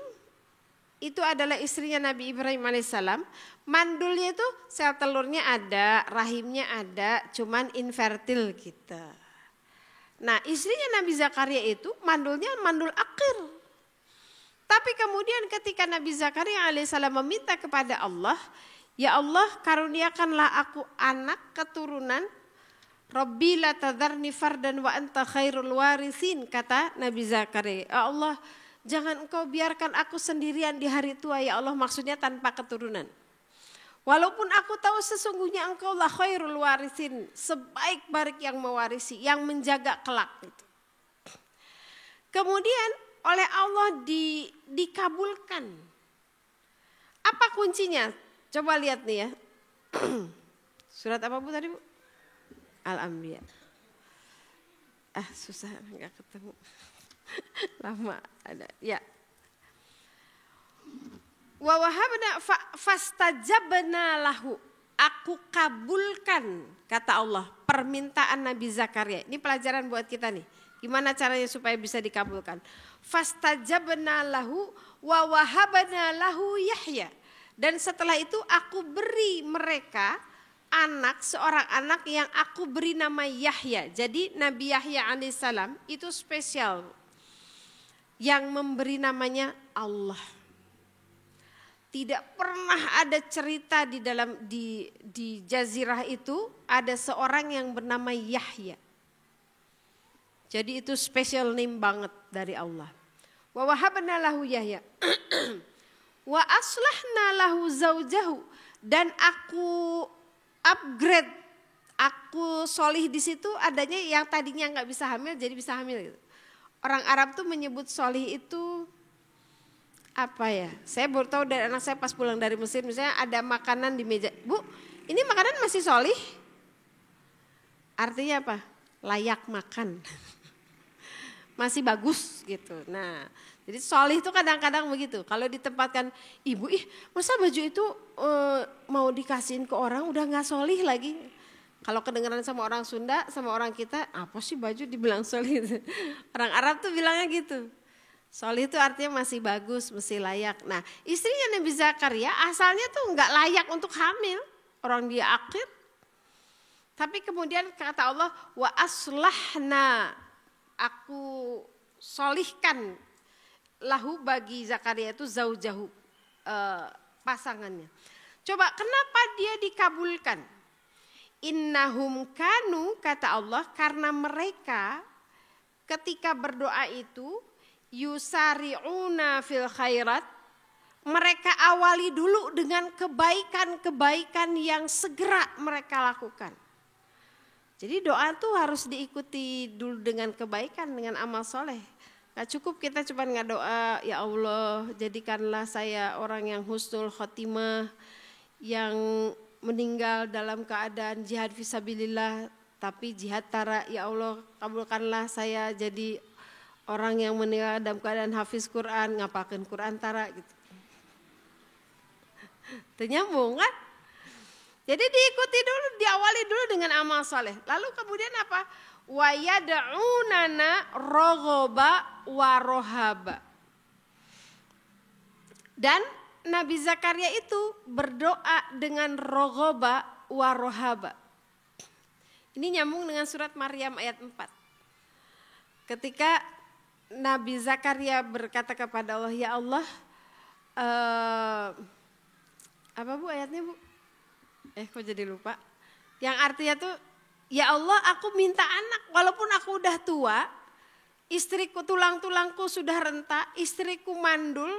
itu adalah istrinya Nabi Ibrahim alaihissalam, mandulnya itu sel telurnya ada, rahimnya ada, cuman infertil gitu. Nah istrinya Nabi Zakaria itu mandulnya mandul Aqir. Tapi kemudian ketika Nabi Zakaria alaihissalam meminta kepada Allah, ya Allah karuniakanlah aku anak keturunan, Rabbi la tadharni fardan wa anta khairul warithin, kata Nabi Zakaria. Ya Allah jangan engkau biarkan aku sendirian di hari tua ya Allah, maksudnya tanpa keturunan. Walaupun aku tahu sesungguhnya engkau lah khairul warithin, sebaik-baik yang mewarisi, yang menjaga kelak itu. Kemudian oleh Allah dikabulkan. Apa kuncinya? Coba lihat nih ya. Surat apa Bu tadi Bu? Al-Anbiya. Susah enggak ketemu. Lama ada. Ya. Wa wahabna fastajabna lahu. Aku kabulkan, kata Allah, permintaan Nabi Zakaria. Ini pelajaran buat kita nih. Gimana caranya supaya bisa dikabulkan? Fastajabna lahu wa wahabna lahu Yahya. Dan setelah itu aku beri mereka seorang anak yang aku beri nama Yahya. Jadi Nabi Yahya alaihissalam itu spesial. Yang memberi namanya Allah. Tidak pernah ada cerita di jazirah itu ada seorang yang bernama Yahya. Jadi itu special name banget dari Allah. Wa wahabna lahu Yahya. Wa aslahna lahu zaujahu, dan aku upgrade, aku solih di situ adanya yang tadinya nggak bisa hamil jadi bisa hamil gitu. Orang Arab tuh menyebut solih itu apa ya? Saya baru tahu dari anak saya pas pulang dari Mesir, misalnya ada makanan di meja, Bu, ini makanan masih solih? Artinya apa? Layak makan. Masih bagus gitu. Nah, jadi solih itu kadang-kadang begitu. Kalau ditempatkan ibu, masa baju itu mau dikasihin ke orang udah nggak solih lagi. Kalau kedengaran sama orang Sunda, sama orang kita, apa sih baju dibilang solih? Orang Arab tuh bilangnya gitu. Solih itu artinya masih bagus, masih layak. Nah, istrinya Nabi Zakaria asalnya tuh nggak layak untuk hamil. Orang dia akid. Tapi kemudian kata Allah, wa aslahna, aku solihkan lahu bagi Zakaria itu zaujahu, pasangannya. Coba kenapa dia dikabulkan? Innahum kanu, kata Allah, karena mereka ketika berdoa itu yusari'una fil khairat, mereka awali dulu dengan kebaikan-kebaikan yang segera mereka lakukan. Jadi doa tuh harus diikuti dulu dengan kebaikan, dengan amal soleh. Gak cukup kita cuma doa, ya Allah jadikanlah saya orang yang husnul khotimah, yang meninggal dalam keadaan jihad fisabilillah, tapi jihad tara, ya Allah kabulkanlah saya jadi orang yang meninggal dalam keadaan hafiz Quran, ngapakeun Quran tara gitu. Ternyambung kan? Jadi diikuti dulu, diawali dulu dengan amal soleh. Lalu kemudian apa? Wa yad'unana raghoba wa rohaba. Dan Nabi Zakaria itu berdoa dengan raghoba wa rohaba. Ini nyambung dengan surat Maryam ayat 4. Ketika Nabi Zakaria berkata kepada Allah, ya Allah, apa Bu ayatnya Bu? Kok jadi lupa? Yang artinya tuh, ya Allah aku minta anak walaupun aku udah tua, istriku tulang-tulangku sudah renta, istriku mandul,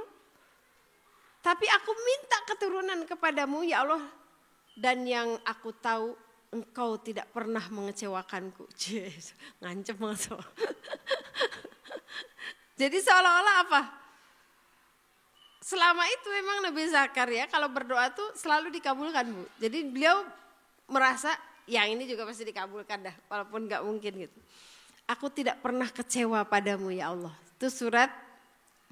tapi aku minta keturunan kepadamu ya Allah. Dan yang aku tahu engkau tidak pernah mengecewakanku. Ngancep banget. Jadi seolah-olah apa? Selama itu memang Nabi Zakaria kalau berdoa tuh selalu dikabulkan Bu. Jadi beliau merasa yang ini juga pasti dikabulkan dah walaupun gak mungkin gitu. Aku tidak pernah kecewa padamu ya Allah. Itu surat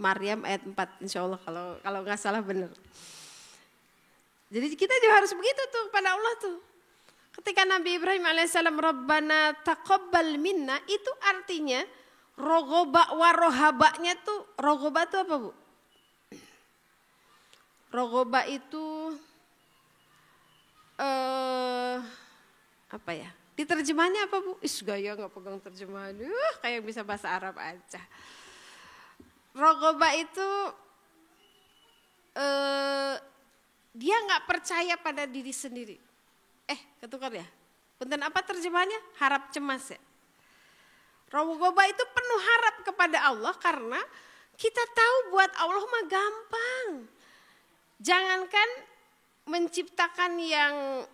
Maryam ayat 4 insya Allah kalau gak salah benar. Jadi kita juga harus begitu tuh pada Allah tuh. Ketika Nabi Ibrahim alaihissalam Rabbana taqabbal minna, itu artinya rogoba warohabanya tuh, rogoba tuh apa Bu? Rogoba itu apa ya? Diterjemahnya apa Bu? Gaya gak pegang terjemahan, kayak bisa bahasa Arab aja. Rogoba itu dia gak percaya pada diri sendiri. Ketukar ya? Punten apa terjemahannya? Harap cemas ya. Rogoba itu penuh harap kepada Allah karena kita tahu buat Allah mah gampang. Jangankan menciptakan yang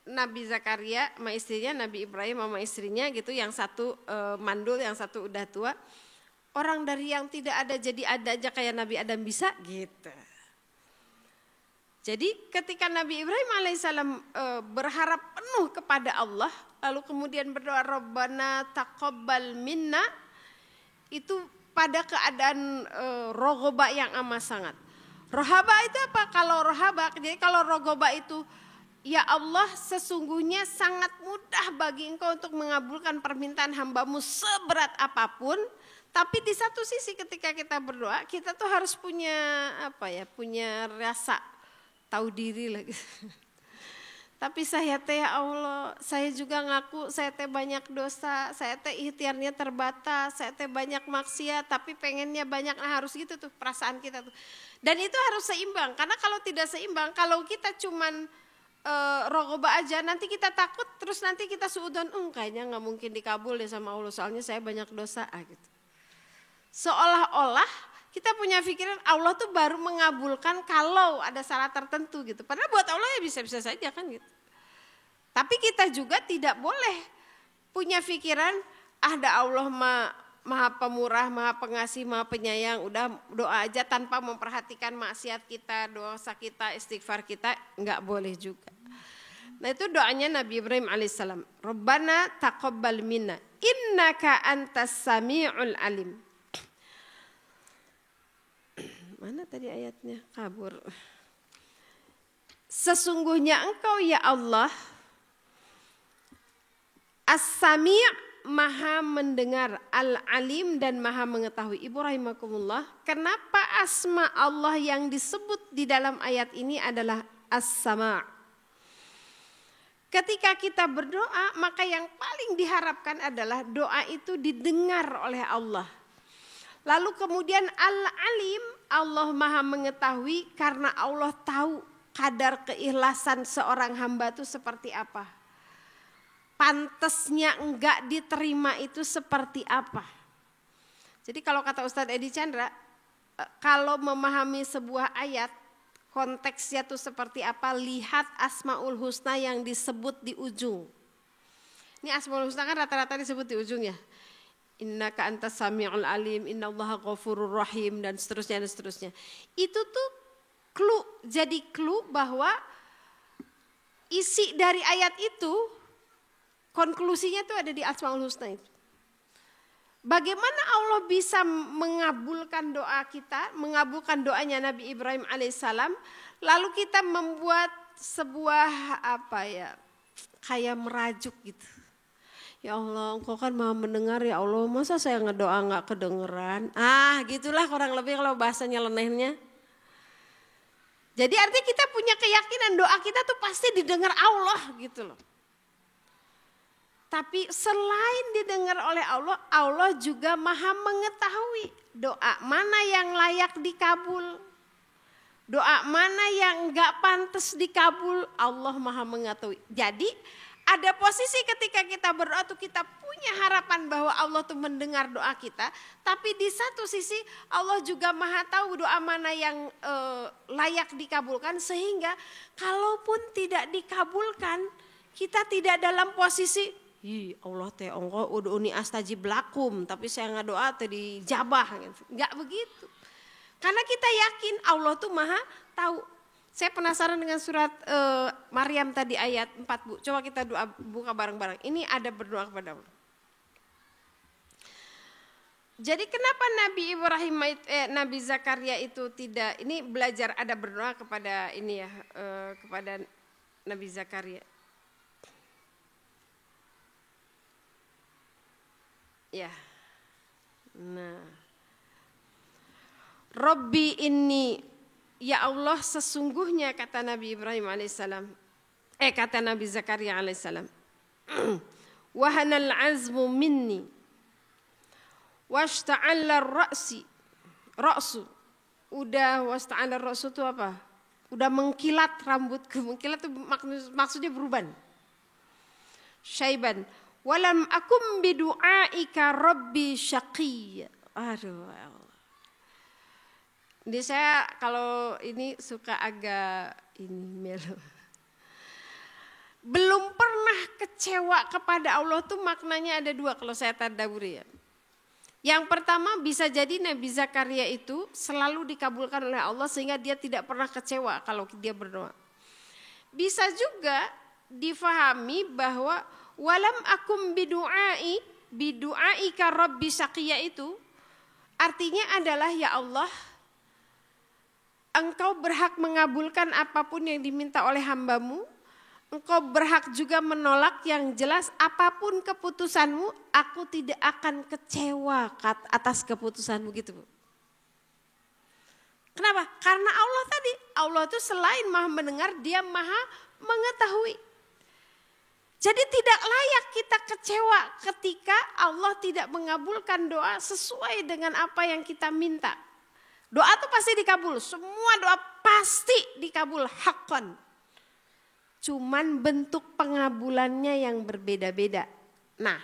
Nabi Zakaria sama istrinya, Nabi Ibrahim sama istrinya gitu, yang satu mandul, yang satu udah tua. Orang dari yang tidak ada jadi ada aja kayak Nabi Adam bisa gitu. Jadi ketika Nabi Ibrahim alaihissalam berharap penuh kepada Allah, lalu kemudian berdoa Rabbana taqabbal minna, itu pada keadaan rogoba yang amat sangat. Rohaba itu apa? Kalau rohaba, jadi kalau rogoba itu, ya Allah sesungguhnya sangat mudah bagi engkau untuk mengabulkan permintaan hambamu seberat apapun. Tapi di satu sisi ketika kita berdoa, kita tuh harus punya apa ya? Punya rasa tahu diri lagi. Tapi saya teh ya Allah, saya juga ngaku saya teh banyak dosa, saya teh ikhtiarnya terbatas, saya teh banyak maksiat, tapi pengennya banyak, nah harus gitu tuh perasaan kita tuh. Dan itu harus seimbang, karena kalau tidak seimbang, kalau kita cuman rogoba aja, nanti kita takut, terus nanti kita suudon, kayaknya gak mungkin dikabul deh sama Allah, soalnya saya banyak dosa gitu. Seolah-olah Kita punya pikiran Allah tuh baru mengabulkan kalau ada syarat tertentu gitu. Padahal buat Allah ya bisa-bisa saja kan gitu. Tapi kita juga tidak boleh punya pikiran ada Allah maha pemurah, maha pengasih, maha penyayang. Udah doa aja tanpa memperhatikan maksiat kita, dosa kita, istighfar kita. Enggak boleh juga. Nah itu doanya Nabi Ibrahim alaihissalam. Rabbana taqabbal minna innaka antas sami'ul alim. Mana tadi ayatnya? Kabur. Sesungguhnya engkau ya Allah As-Sami' maha mendengar, Al-Alim dan maha mengetahui. Ibu rahimakumullah, kenapa asma Allah yang disebut di dalam ayat ini adalah As-Sama'? Ketika kita berdoa, maka yang paling diharapkan adalah doa itu didengar oleh Allah. Lalu kemudian Al-Alim, Allah maha mengetahui karena Allah tahu kadar keikhlasan seorang hamba itu seperti apa. Pantasnya enggak diterima itu seperti apa. Jadi kalau kata Ustadz Edi Chandra, kalau memahami sebuah ayat, konteksnya itu seperti apa, lihat Asmaul Husna yang disebut di ujung. Ini Asmaul Husna kan rata-rata disebut di ujungnya. Innaka antas sami'ul alim, innallaha ghafurur rahim dan seterusnya dan seterusnya. Itu tuh clue, jadi clue bahwa isi dari ayat itu konklusinya tuh ada di Asmaul Husna itu. Bagaimana Allah bisa mengabulkan doa kita, mengabulkan doanya Nabi Ibrahim alaihissalam, lalu kita membuat sebuah kayak merajuk gitu. Ya Allah, engkau kan maha mendengar ya Allah, masa saya ngedoa gak kedengeran? Gitulah kurang lebih kalau bahasa nyelenehnya. Jadi artinya kita punya keyakinan doa kita tuh pasti didengar Allah gitu loh. Tapi selain didengar oleh Allah, Allah juga maha mengetahui doa mana yang layak dikabul. Doa mana yang gak pantas dikabul, Allah maha mengetahui. Jadi ada posisi ketika kita berdoa tuh kita punya harapan bahwa Allah tuh mendengar doa kita. Tapi di satu sisi Allah juga maha tahu doa mana yang layak dikabulkan. Sehingga kalaupun tidak dikabulkan, kita tidak dalam posisi Allah teh engkau ud'uni astajib lakum, tapi saya ngadoa teh dijabah gitu. Enggak begitu. Karena kita yakin Allah tuh maha tahu. Saya penasaran dengan surat Maryam tadi ayat 4 Bu. Coba kita doa buka bareng-bareng. Ini ada berdoa kepada Allah. Jadi kenapa Nabi Ibrahim Nabi Zakaria itu tidak, ini belajar ada berdoa kepada ini ya, kepada Nabi Zakaria. Ya. Nah. Rabbi inni, ya Allah sesungguhnya kata Nabi Ibrahim alaihissalam, kata Nabi Zakaria alaihissalam, wahanal azmu minni, washta'alla ra'su, udah washta'alla ra'su itu apa? Udah mengkilat rambutku, mengkilat itu maksudnya beruban. Syaiban, walam akum bidu'aika rabbi syaqiyya. Aduh Allah. Jadi saya kalau ini suka agak melo. Belum pernah kecewa kepada Allah tuh maknanya ada dua kalau saya tadabburi ya. Yang pertama bisa jadi Nabi Zakaria itu selalu dikabulkan oleh Allah sehingga dia tidak pernah kecewa kalau dia berdoa. Bisa juga difahami bahwa walam akum bidu'aika rabbi syaqiyya itu artinya adalah ya Allah, Engkau berhak mengabulkan apapun yang diminta oleh hambamu. Engkau berhak juga menolak, yang jelas apapun keputusanmu, aku tidak akan kecewa atas keputusanmu gitu Bu. Kenapa? Karena Allah tadi, Allah itu selain maha mendengar, dia maha mengetahui. Jadi tidak layak kita kecewa ketika Allah tidak mengabulkan doa sesuai dengan apa yang kita minta. Doa itu pasti dikabul, semua doa pasti dikabul haqqan. Cuman bentuk pengabulannya yang berbeda-beda. Nah,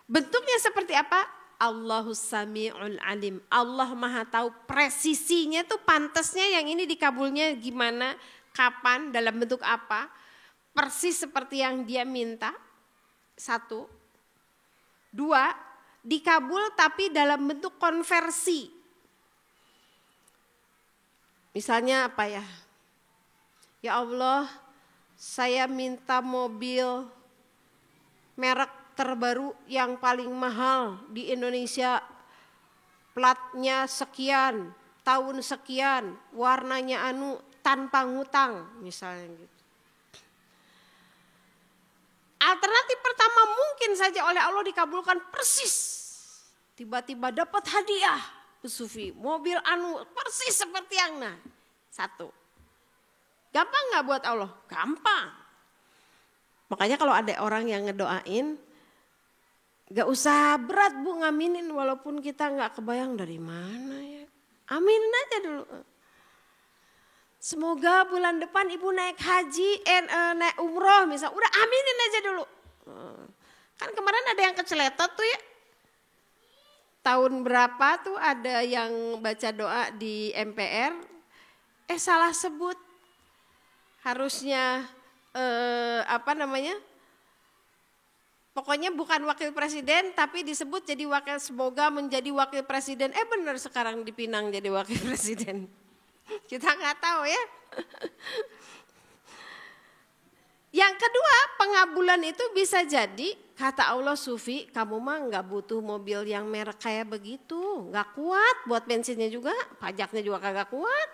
bentuknya seperti apa? Allahus Sami'ul Alim. Allah Maha tahu presisinya tuh pantasnya yang ini dikabulnya gimana, kapan, dalam bentuk apa. Persis seperti yang dia minta. 1. 2, dikabul tapi dalam bentuk konversi. Misalnya apa ya? Ya Allah, saya minta mobil merek terbaru yang paling mahal di Indonesia, platnya sekian, tahun sekian, warnanya tanpa ngutang misalnya gitu. Alternatif pertama mungkin saja oleh Allah dikabulkan persis. Tiba-tiba dapat hadiah, Bu Sufi, mobil persis seperti yang 1. Gampang gak buat Allah? Gampang. Makanya kalau ada orang yang ngedoain, gak usah berat Bu ngaminin walaupun kita gak kebayang dari mana ya. Aminin aja dulu. Semoga bulan depan Ibu naik haji, naik umroh misal. Udah aminin aja dulu. Kan kemarin ada yang keceletot tuh ya. Tahun berapa tuh ada yang baca doa di MPR. Salah sebut. Harusnya pokoknya bukan wakil presiden tapi disebut jadi wakil, semoga menjadi wakil presiden. Benar sekarang dipinang jadi wakil presiden. Kita nggak tahu ya. Yang kedua, pengabulan itu bisa jadi kata Allah, Sufi, kamu mah nggak butuh mobil yang merek kayak begitu, nggak kuat buat bensinnya juga, pajaknya juga kagak kuat.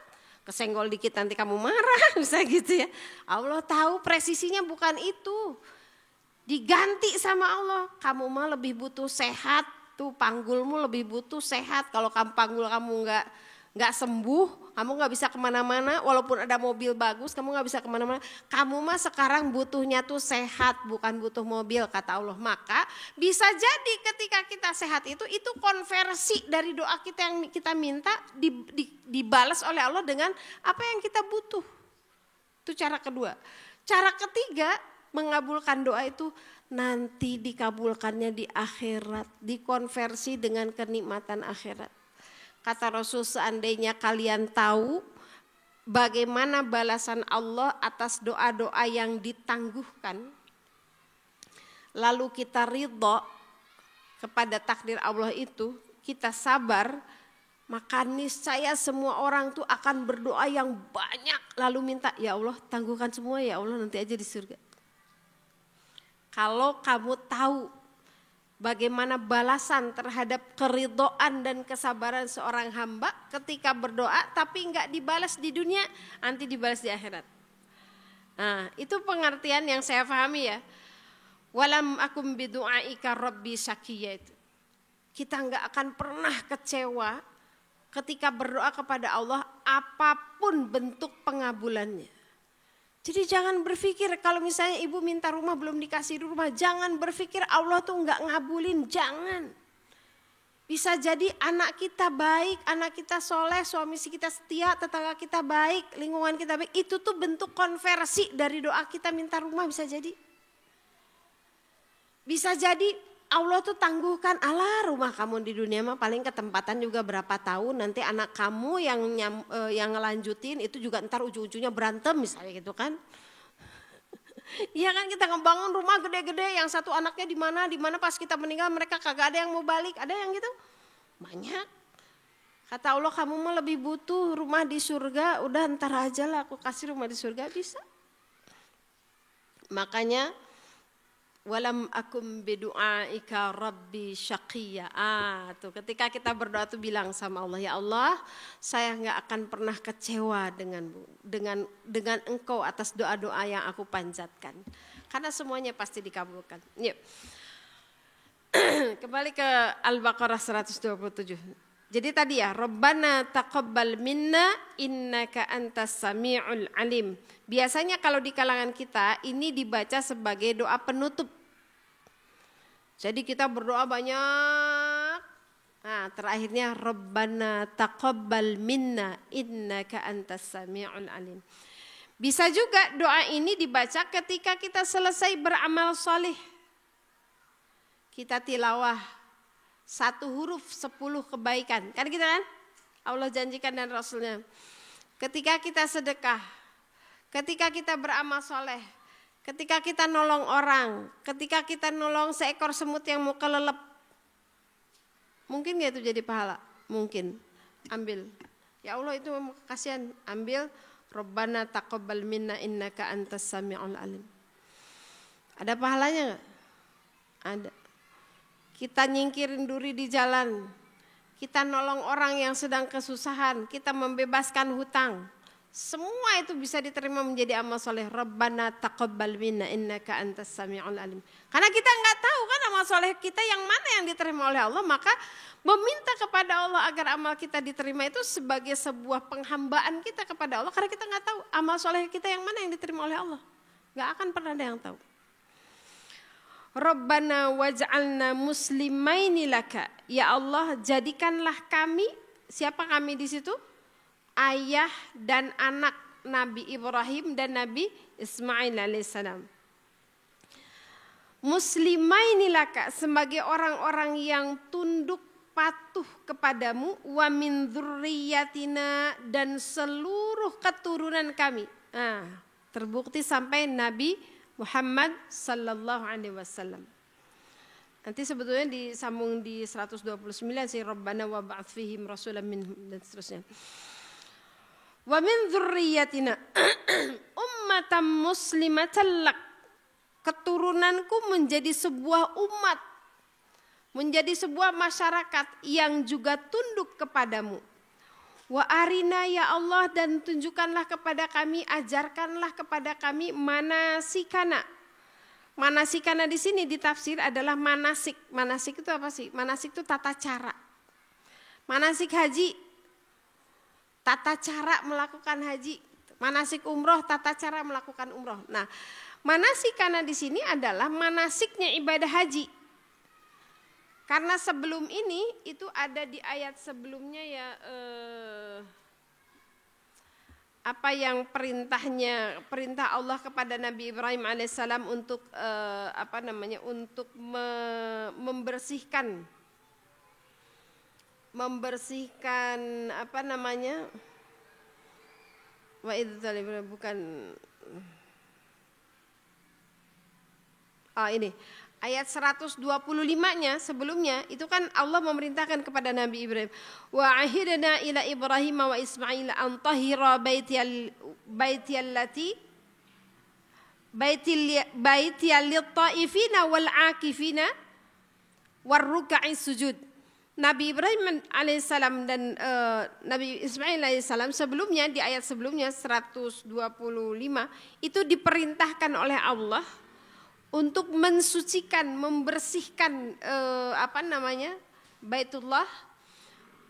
Kesenggol dikit nanti kamu marah, bisa gitu ya. Allah tahu presisinya bukan itu. Diganti sama Allah, kamu mah lebih butuh sehat, tuh panggulmu lebih butuh sehat. Kalau panggul kamu nggak sembuh, kamu nggak bisa kemana-mana, walaupun ada mobil bagus, kamu nggak bisa kemana-mana. Kamu mah sekarang butuhnya tuh sehat, bukan butuh mobil, kata Allah. Maka bisa jadi ketika kita sehat itu konversi dari doa kita yang kita minta dibalas oleh Allah dengan apa yang kita butuh. Itu cara kedua. Cara ketiga, mengabulkan doa itu nanti dikabulkannya di akhirat, dikonversi dengan kenikmatan akhirat. Kata Rasul, seandainya kalian tahu bagaimana balasan Allah atas doa-doa yang ditangguhkan, lalu kita ridho kepada takdir Allah itu, kita sabar, maka niscaya semua orang tuh akan berdoa yang banyak lalu minta, ya Allah tangguhkan semua ya Allah nanti aja di surga. Kalau kamu tahu bagaimana balasan terhadap keridhaan dan kesabaran seorang hamba ketika berdoa tapi enggak dibalas di dunia, nanti dibalas di akhirat. Nah, itu pengertian yang saya pahami ya. Walam akum bidu'aika rabbi syaqiyya itu. Kita enggak akan pernah kecewa ketika berdoa kepada Allah apapun bentuk pengabulannya. Jadi jangan berpikir kalau misalnya ibu minta rumah belum dikasih rumah, jangan berpikir Allah tuh enggak ngabulin, jangan. Bisa jadi anak kita baik, anak kita soleh, suami kita setia, tetangga kita baik, lingkungan kita baik, itu tuh bentuk konversi dari doa kita minta rumah, bisa jadi. Bisa jadi Allah tuh tangguhkan, alah rumah kamu di dunia mah paling ketempatan juga berapa tahun, nanti anak kamu yang ngelanjutin itu juga ntar ujung-ujungnya berantem misalnya gitu kan. Iya kan, kita ngebangun rumah gede-gede yang satu anaknya di mana pas kita meninggal mereka kagak ada yang mau balik, ada yang gitu. Banyak. Kata Allah, kamu mah lebih butuh rumah di surga, udah ntar aja lah aku kasih rumah di surga, bisa. Makanya walam akum bidu'aika rabbi syaqiyya. Tuh ketika kita berdoa tuh bilang sama Allah, ya Allah, saya enggak akan pernah kecewa dengan Engkau atas doa-doa yang aku panjatkan. Karena semuanya pasti dikabulkan. Yuk. Kembali ke Al-Baqarah 127. Jadi tadi ya, Rabbana taqabbal minna innaka antas sami'ul alim. Biasanya kalau di kalangan kita ini dibaca sebagai doa penutup. Jadi kita berdoa banyak. Nah, terakhirnya Rabbana taqabbal minna innaka antas sami'ul alim. Bisa juga doa ini dibaca ketika kita selesai beramal soleh. Kita tilawah Satu huruf 10 kebaikan. Kan kita kan? Allah janjikan dan Rasulnya. Ketika kita sedekah, ketika kita beramal soleh, ketika kita nolong orang, ketika kita nolong seekor semut yang mau kelelep, mungkin gak itu jadi pahala? Mungkin. Ambil. Ya Allah itu kasihan. Ambil. Rabbana taqabbal minna innaka antas sami'ul alim. Ada pahalanya gak? Ada. Kita nyingkirin duri di jalan. Kita nolong orang yang sedang kesusahan. Kita membebaskan hutang. Semua itu bisa diterima menjadi amal soleh. Rabbana taqabbal minna innaka antas sami'ul alim. Karena kita nggak tahu kan amal soleh kita yang mana yang diterima oleh Allah, maka meminta kepada Allah agar amal kita diterima itu sebagai sebuah penghambaan kita kepada Allah. Karena kita nggak tahu amal soleh kita yang mana yang diterima oleh Allah. Nggak akan pernah ada yang tahu. Rabbana waj'alna muslimaini laka. Ya Allah, jadikanlah kami, siapa kami di situ? Ayah dan anak Nabi Ibrahim dan Nabi Ismail alaihissalam. Muslimaini laka, sebagai orang-orang yang tunduk patuh kepadamu, wa min dzurriyyatina, dan seluruh keturunan kami. Terbukti sampai Nabi Muhammad sallallahu alaihi wasallam. Nanti sebetulnya disambung di 129 sih, Rabbana wa ba'ats fihim rasulan minhum dan seterusnya. Wa min dzurriyyatina ummatan muslimatan lak. Keturunanku menjadi sebuah umat, menjadi sebuah masyarakat yang juga tunduk kepadamu. Wa arina ya Allah, dan tunjukkanlah kepada kami, ajarkanlah kepada kami manasikana. Manasikana di sini ditafsir adalah manasik. Manasik itu apa sih? Manasik itu tata cara. Manasik haji, tata cara melakukan haji. Manasik umroh, tata cara melakukan umroh. Nah, manasikana di sini adalah manasiknya ibadah haji. Karena sebelum ini itu ada di ayat sebelumnya ya, apa yang perintah Allah kepada Nabi Ibrahim alaihissalam untuk untuk membersihkan ini ayat 125-nya sebelumnya itu kan Allah memerintahkan kepada Nabi Ibrahim, wa ahidna ila Ibrahim wa Ismail an tahira baitiyal lit-taifina wal akifina war ruk'is sujud. Nabi Ibrahim alaihissalam dan Nabi Ismail alaihissalam sebelumnya, di ayat sebelumnya 125 itu diperintahkan oleh Allah untuk mensucikan, membersihkan Baitullah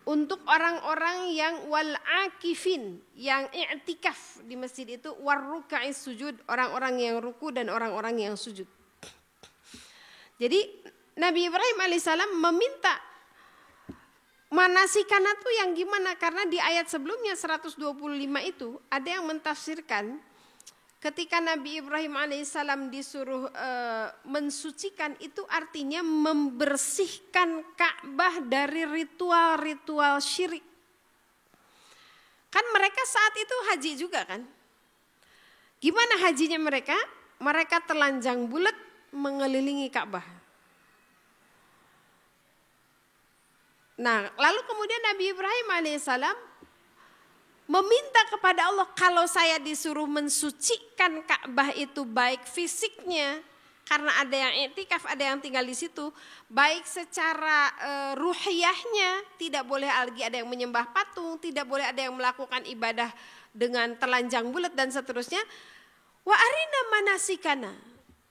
untuk orang-orang yang wal akifin, yang i'tikaf di masjid itu, war ruk'is sujud, orang-orang yang ruku dan orang-orang yang sujud. Jadi Nabi Ibrahim alaihissalam meminta manasikana tuh yang gimana? Karena di ayat sebelumnya 125 itu ada yang mentafsirkan ketika Nabi Ibrahim alaihissalam disuruh mensucikan, itu artinya membersihkan Ka'bah dari ritual-ritual syirik. Kan mereka saat itu haji juga kan? Gimana hajinya mereka? Mereka telanjang bulat mengelilingi Ka'bah. Nah, lalu kemudian Nabi Ibrahim alaihissalam meminta kepada Allah, kalau saya disuruh mensucikan Ka'bah itu baik fisiknya, karena ada yang i'tikaf, ada yang tinggal di situ, baik secara ruhiyahnya, tidak boleh lagi ada yang menyembah patung, tidak boleh ada yang melakukan ibadah dengan telanjang bulat dan seterusnya. Wa arina manasikana.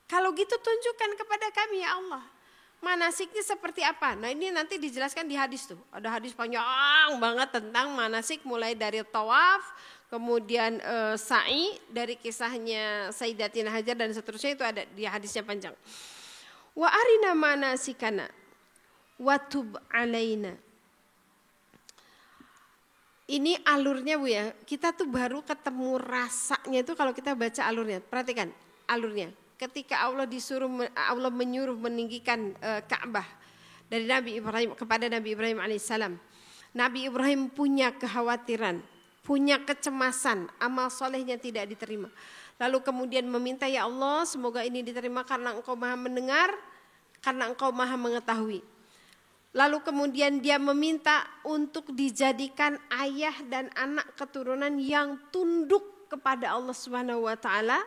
Kalau gitu tunjukkan kepada kami ya Allah. Manasiknya seperti apa? Nah ini nanti dijelaskan di hadis tuh. Ada hadis panjang banget tentang manasik, mulai dari tawaf, kemudian sa'i, dari kisahnya Sayyidatina Hajar dan seterusnya, itu ada di hadisnya panjang. Wa arina manasikana wa tub alaina. Ini alurnya Bu ya. Kita tuh baru ketemu rasanya itu kalau kita baca alurnya. Perhatikan alurnya. Ketika Allah menyuruh meninggikan Ka'bah, dari Nabi Ibrahim kepada Nabi Ibrahim alaihissalam. Nabi Ibrahim punya kekhawatiran, punya kecemasan, amal solehnya tidak diterima. Lalu kemudian meminta, ya Allah semoga ini diterima karena Engkau maha mendengar, karena Engkau maha mengetahui. Lalu kemudian dia meminta untuk dijadikan ayah dan anak keturunan yang tunduk kepada Allah Subhanahu wa taala.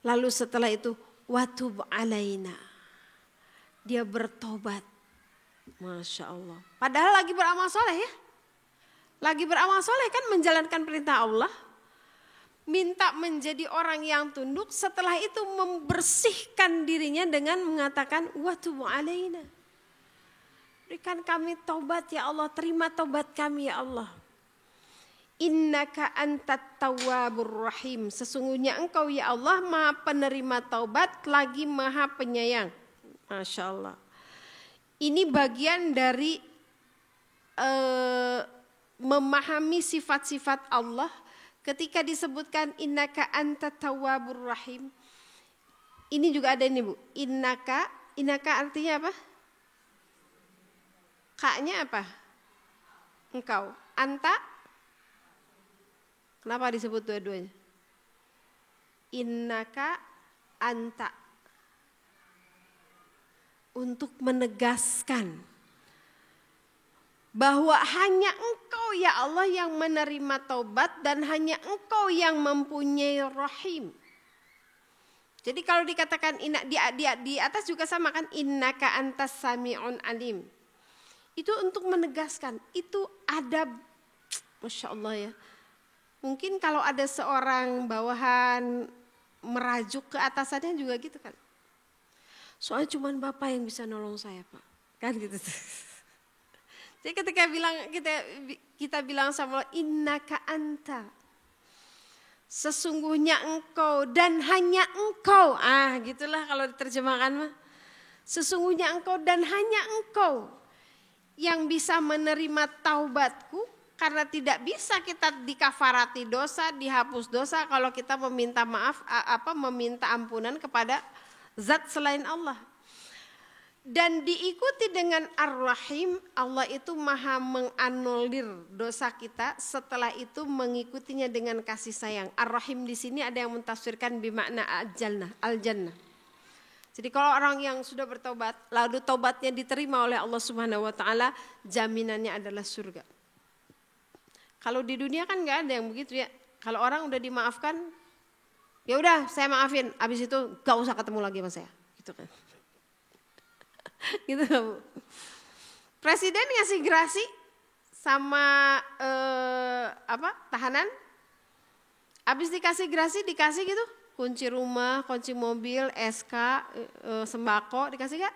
Lalu setelah itu watub alaina. Dia bertobat. Masya Allah. Padahal lagi beramal soleh ya. Lagi beramal soleh kan, menjalankan perintah Allah. Minta menjadi orang yang tunduk. Setelah itu membersihkan dirinya dengan mengatakan watub alaina. Berikan kami taubat ya Allah. Terima taubat kami ya Allah. Innaka antat tawwabur rahim. Sesungguhnya Engkau ya Allah maha penerima taubat lagi maha penyayang. Masya Allah. Ini bagian dari memahami sifat-sifat Allah. Ketika disebutkan innaka antat tawwabur rahim. Ini juga ada ini Bu. Innaka artinya apa? Ka-nya apa? Engkau. Anta. Kenapa disebut dua-duanya? Innaka anta. Untuk menegaskan bahwa hanya Engkau ya Allah yang menerima taubat dan hanya Engkau yang mempunyai rahim. Jadi kalau dikatakan di atas juga sama kan, innaka antas sami'un alim. Itu untuk menegaskan, itu adab. Masya Allah ya. Mungkin kalau ada seorang bawahan merajuk ke atasannya juga gitu kan. Soalnya cuma Bapak yang bisa nolong saya Pak. Kan gitu. Jadi ketika kita bilang sama Allah, innaka anta. Sesungguhnya Engkau dan hanya Engkau. Gitulah kalau diterjemahkan mah. Sesungguhnya Engkau dan hanya Engkau yang bisa menerima taubatku. Karena tidak bisa kita dikafarati dosa, dihapus dosa kalau kita meminta maaf, meminta ampunan kepada zat selain Allah. Dan diikuti dengan Ar-Rahim, Allah itu maha menganulir dosa kita, setelah itu mengikutinya dengan kasih sayang. Ar-Rahim di sini ada yang mentafsirkan bimakna al-jannah. Jadi kalau orang yang sudah bertobat, lalu tobatnya diterima oleh Allah Subhanahu wa taala, jaminannya adalah surga. Kalau di dunia kan nggak ada yang begitu ya. Kalau orang udah dimaafkan, ya udah saya maafin, abis itu gak usah ketemu lagi sama saya, gitu kan. Gitu Bu. Presiden ngasih gerasi sama tahanan, abis dikasih gerasi dikasih gitu, kunci rumah, kunci mobil, SK, sembako dikasih gak?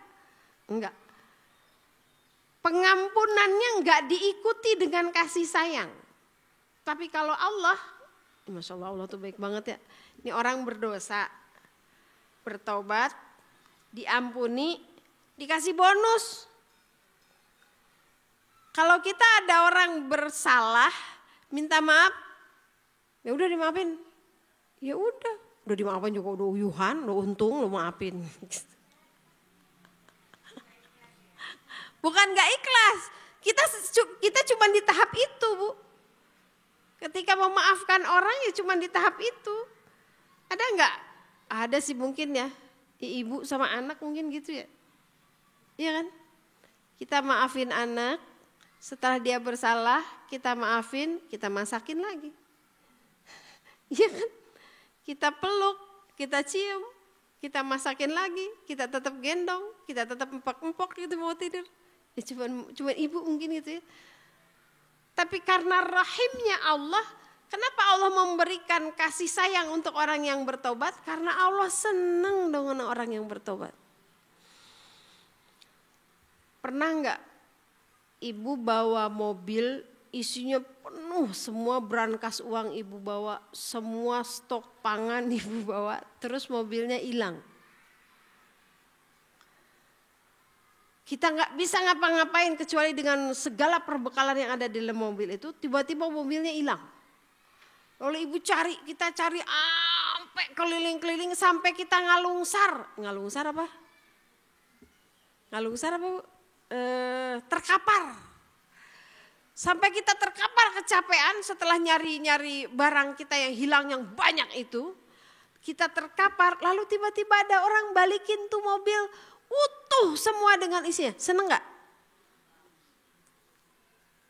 Enggak. Pengampunannya enggak diikuti dengan kasih sayang. Tapi kalau Allah, Masya Allah, Allah tuh baik banget ya. Ini orang berdosa, bertobat, diampuni, dikasih bonus. Kalau kita ada orang bersalah, minta maaf, ya udah dimaafin. Ya udah dimaafin juga udah uyuhan, udah untung lo maafin. Bukan gak ikhlas, kita cuma di tahap itu Bu. Ketika memaafkan orang ya cuma di tahap itu. Ada enggak? Ada sih mungkin ya, ibu sama anak mungkin gitu ya. Iya kan? Kita maafin anak, setelah dia bersalah kita maafin, kita masakin lagi. Iya kan? Kita peluk, kita cium, kita masakin lagi, kita tetap gendong, kita tetap empok-empok gitu mau tidur. Ya cuma ibu mungkin gitu ya. Tapi karena rahimnya Allah, kenapa Allah memberikan kasih sayang untuk orang yang bertobat? Karena Allah senang dengan orang yang bertobat. Pernah enggak ibu bawa mobil isinya penuh, semua brankas uang ibu bawa, semua stok pangan ibu bawa, terus mobilnya hilang? Kita nggak bisa ngapa-ngapain kecuali dengan segala perbekalan yang ada di dalam mobil itu, tiba-tiba mobilnya hilang. Lalu ibu cari, kita cari sampai keliling-keliling sampai kita ngalungsar. Ngalungsar apa? Ngalungsar apa Bu? terkapar. Sampai kita terkapar kecapean setelah nyari-nyari barang kita yang hilang yang banyak itu. Kita terkapar lalu tiba-tiba ada orang balikin tuh mobil utuh semua dengan isinya. Seneng gak?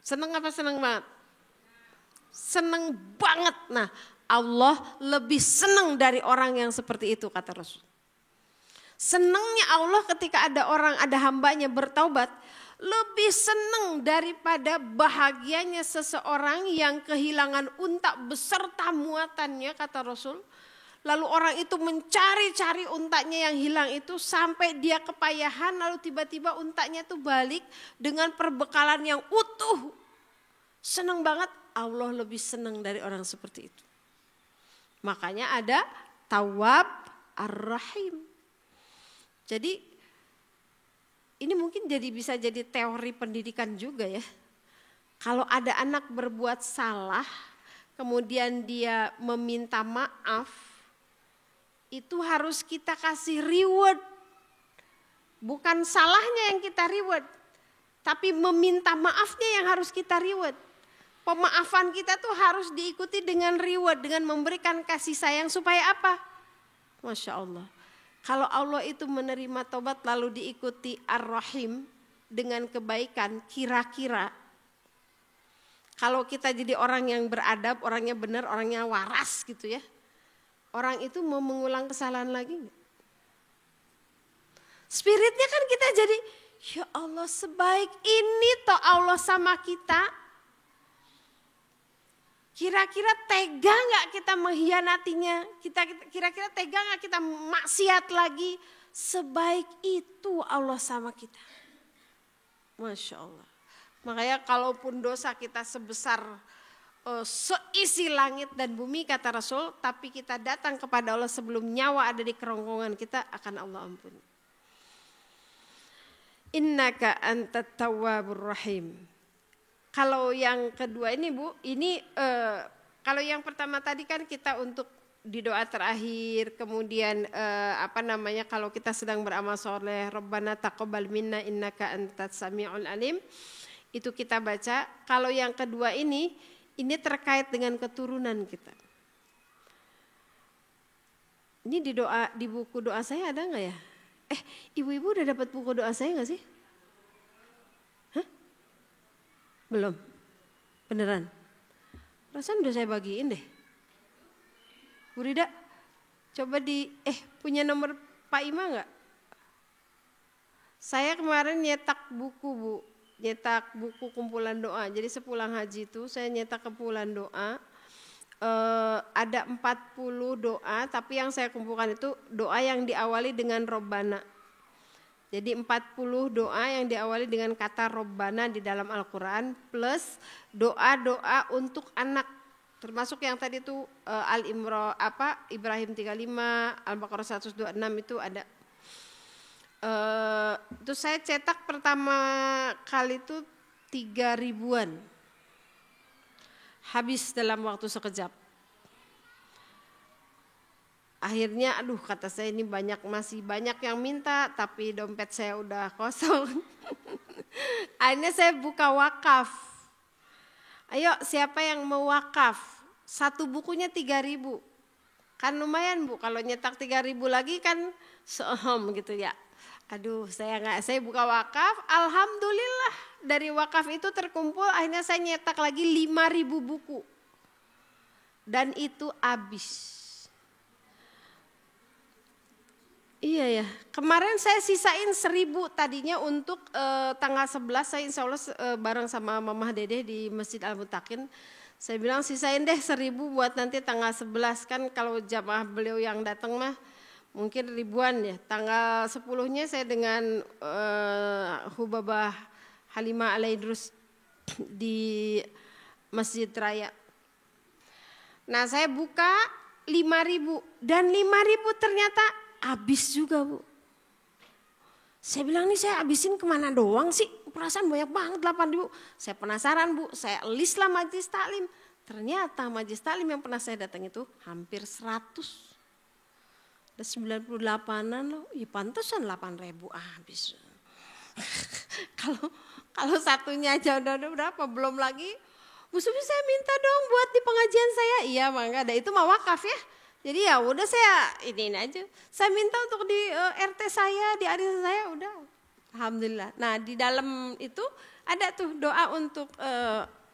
Seneng apa seneng banget? Seneng banget. Nah Allah lebih seneng dari orang yang seperti itu kata Rasul. Senengnya Allah ketika ada orang, ada hambanya bertaubat. Lebih seneng daripada bahagianya seseorang yang kehilangan unta beserta muatannya kata Rasul. Lalu orang itu mencari-cari untanya yang hilang itu sampai dia kepayahan lalu tiba-tiba untanya itu balik dengan perbekalan yang utuh. Seneng banget, Allah lebih seneng dari orang seperti itu. Makanya ada Tawwab Ar-Rahim. Jadi ini mungkin bisa jadi teori pendidikan juga ya. Kalau ada anak berbuat salah, kemudian dia meminta maaf, itu harus kita kasih reward. Bukan salahnya yang kita reward, tapi meminta maafnya yang harus kita reward. Pemaafan kita tuh harus diikuti dengan reward, dengan memberikan kasih sayang supaya apa? Masya Allah. Kalau Allah itu menerima tobat lalu diikuti Ar-Rahim dengan kebaikan, kira-kira kalau kita jadi orang yang beradab, orangnya benar, orangnya waras gitu ya. Orang itu mau mengulang kesalahan lagi enggak? Spiritnya kan kita jadi, ya Allah sebaik ini toh Allah sama kita. Kira-kira tega gak kita mengkhianatinya? Kira-kira tega gak kita maksiat lagi? Sebaik itu Allah sama kita. Masya Allah. Makanya kalaupun dosa kita sebesar seisi langit dan bumi kata Rasul. Tapi kita datang kepada Allah sebelum nyawa ada di kerongkongan kita akan Allah ampuni. Innaka antat tawwabur rahim. Kalau yang kedua ini Bu, ini kalau yang pertama tadi kan kita untuk di doa terakhir, kemudian kalau kita sedang beramal soleh, Rabbana taqabbal minna innaka antas samiul alim, itu kita baca. Kalau yang kedua ini terkait dengan keturunan kita. Ini di buku doa saya ada nggak ya? Ibu-ibu udah dapat buku doa saya nggak sih? Belum? Beneran? Perasaan udah saya bagiin deh. Bu Rida, coba punya nomor Pak Ima enggak? Saya kemarin nyetak buku Bu, nyetak buku kumpulan doa. Jadi sepulang haji itu saya nyetak kumpulan doa. Ada 40 doa, tapi yang saya kumpulkan itu doa yang diawali dengan Robbana. Jadi 40 doa yang diawali dengan kata Robbana di dalam Al-Quran plus doa-doa untuk anak. Termasuk yang tadi itu Al-Imran Ibrahim 35, Al-Baqarah 126 itu ada. Itu saya cetak pertama kali itu 3.000-an. Habis dalam waktu sekejap. Akhirnya kata saya ini masih banyak yang minta tapi dompet saya udah kosong. Akhirnya saya buka wakaf. Ayo siapa yang mau wakaf? Satu bukunya 3.000. Kan lumayan Bu, kalau nyetak 3.000 lagi kan gitu ya. Saya buka wakaf, alhamdulillah dari wakaf itu terkumpul akhirnya saya nyetak lagi 5.000 buku. Dan itu habis. Iya ya, kemarin saya sisain 1.000 tadinya untuk tanggal 11 saya insya Allah bareng sama Mamah Dede di Masjid Al-Mutakin. Saya bilang sisain deh 1.000 buat nanti tanggal 11 kan kalau jamaah beliau yang datang mah mungkin ribuan ya. Tanggal 10-nya saya dengan Hubabah Halimah Alaidrus di Masjid Raya. Nah saya buka 5.000 dan 5.000 ternyata habis juga Bu. Saya bilang nih saya habisin kemana doang sih? Perasaan banyak banget 8.000. Saya penasaran Bu, saya list lah majelis taklim. Ternyata majelis taklim yang pernah saya datang itu hampir 100. Ada 98-an loh, ya pantesan 8.000 habis. Kalau satunya aja udah berapa, belum lagi Bu Sufi saya minta dong buat di pengajian saya. Iya mangga, ada itu mah wakaf ya. Jadi ya udah saya ini aja. Saya minta untuk di RT saya, di arisan saya udah. Alhamdulillah. Nah di dalam itu ada tuh doa untuk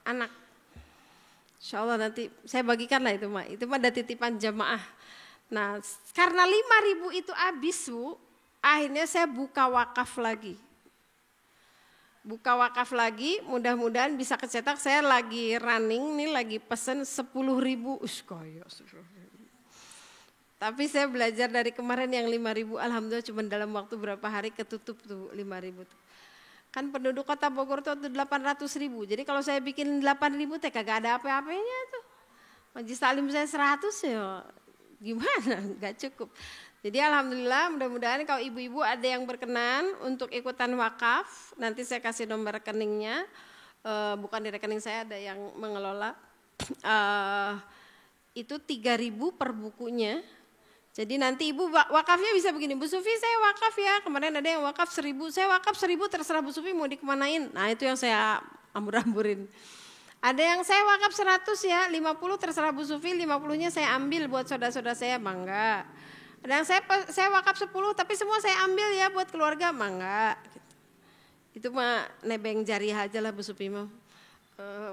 anak. Insya Allah nanti saya bagikan lah itu mah. Itu mah ada titipan jamaah. Nah karena 5.000 itu habis Bu, akhirnya saya buka wakaf lagi. Buka wakaf lagi, mudah-mudahan bisa kecetak. Saya lagi running nih, lagi pesen 10.000. Kaya. Tapi saya belajar dari kemarin yang 5.000, alhamdulillah cuma dalam waktu berapa hari ketutup tuh 5.000 tuh. Kan penduduk kota Bogor tuh 800.000. Jadi kalau saya bikin 8.000 teh kagak ada apa-apanya tuh. Majlis taklim saya 100 ya gimana, nggak cukup. Jadi alhamdulillah mudah-mudahan kalau ibu-ibu ada yang berkenan untuk ikutan wakaf, nanti saya kasih nomor rekeningnya, bukan di rekening saya, ada yang mengelola, itu 3.000 per bukunya. Jadi nanti ibu wakafnya bisa begini, Bu Sufi saya wakaf ya, kemarin ada yang wakaf 1.000, saya wakaf 1.000 terserah Bu Sufi mau dikemanain, nah itu yang saya ambur-amburin. Ada yang saya wakaf 100 ya, 50 terserah Bu Sufi, 50-nya saya ambil buat saudara-saudara saya, bangga. Ada yang saya wakaf 10 tapi semua saya ambil ya buat keluarga, mangga. Gitu. Itu mah nebeng jariah aja lah Bu Sufi mah.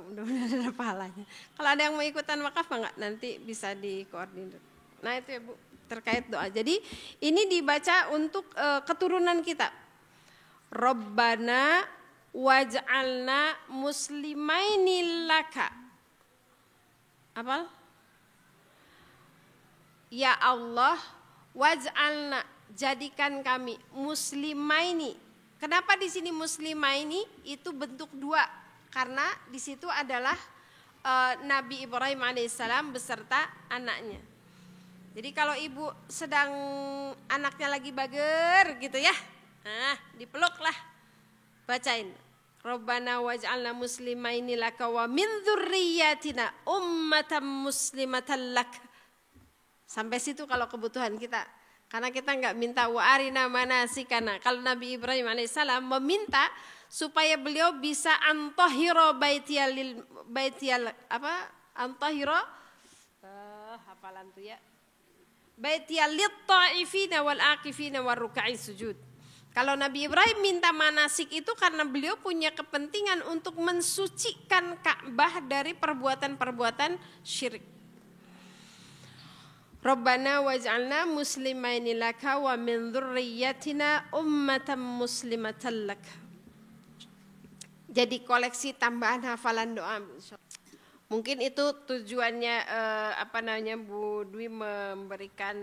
Mudah-mudahan ada pahalanya. Kalau ada yang mau ikutan wakaf mangga, nanti bisa dikoordinir. Nah itu ya Bu, terkait doa. Jadi ini dibaca untuk keturunan kita. Rabbana waj'alna muslimaini laka. Apal? Ya Allah, waj'alna, jadikan kami muslimaini. Kenapa di sini muslimaini? Itu bentuk dua, karena di situ adalah Nabi Ibrahim alaihissalam beserta anaknya. Jadi kalau ibu sedang anaknya lagi bager gitu ya, nah dipeluk lah, bacain. Rabbana waj'alna muslimaini laka wa min dzurriyyatina ummatan muslimatan lak. Sampai situ kalau kebutuhan kita. Karena kita enggak minta wa arina manasikana. Kalau Nabi Ibrahim alaihissalam meminta supaya beliau bisa antahira baitiyal apa? Antahira hafalan tuh ya. Baitiyal lit-ta'ifina wal aqifina war ruk'i sujud. Kalau Nabi Ibrahim minta manasik itu karena beliau punya kepentingan untuk mensucikan Ka'bah dari perbuatan-perbuatan syirik. Rabbana waj'alna muslimaini laka wa min dzurriyyatina ummatan muslimatan lak. Jadi koleksi tambahan hafalan doa. Mungkin itu tujuannya Bu Dwi memberikan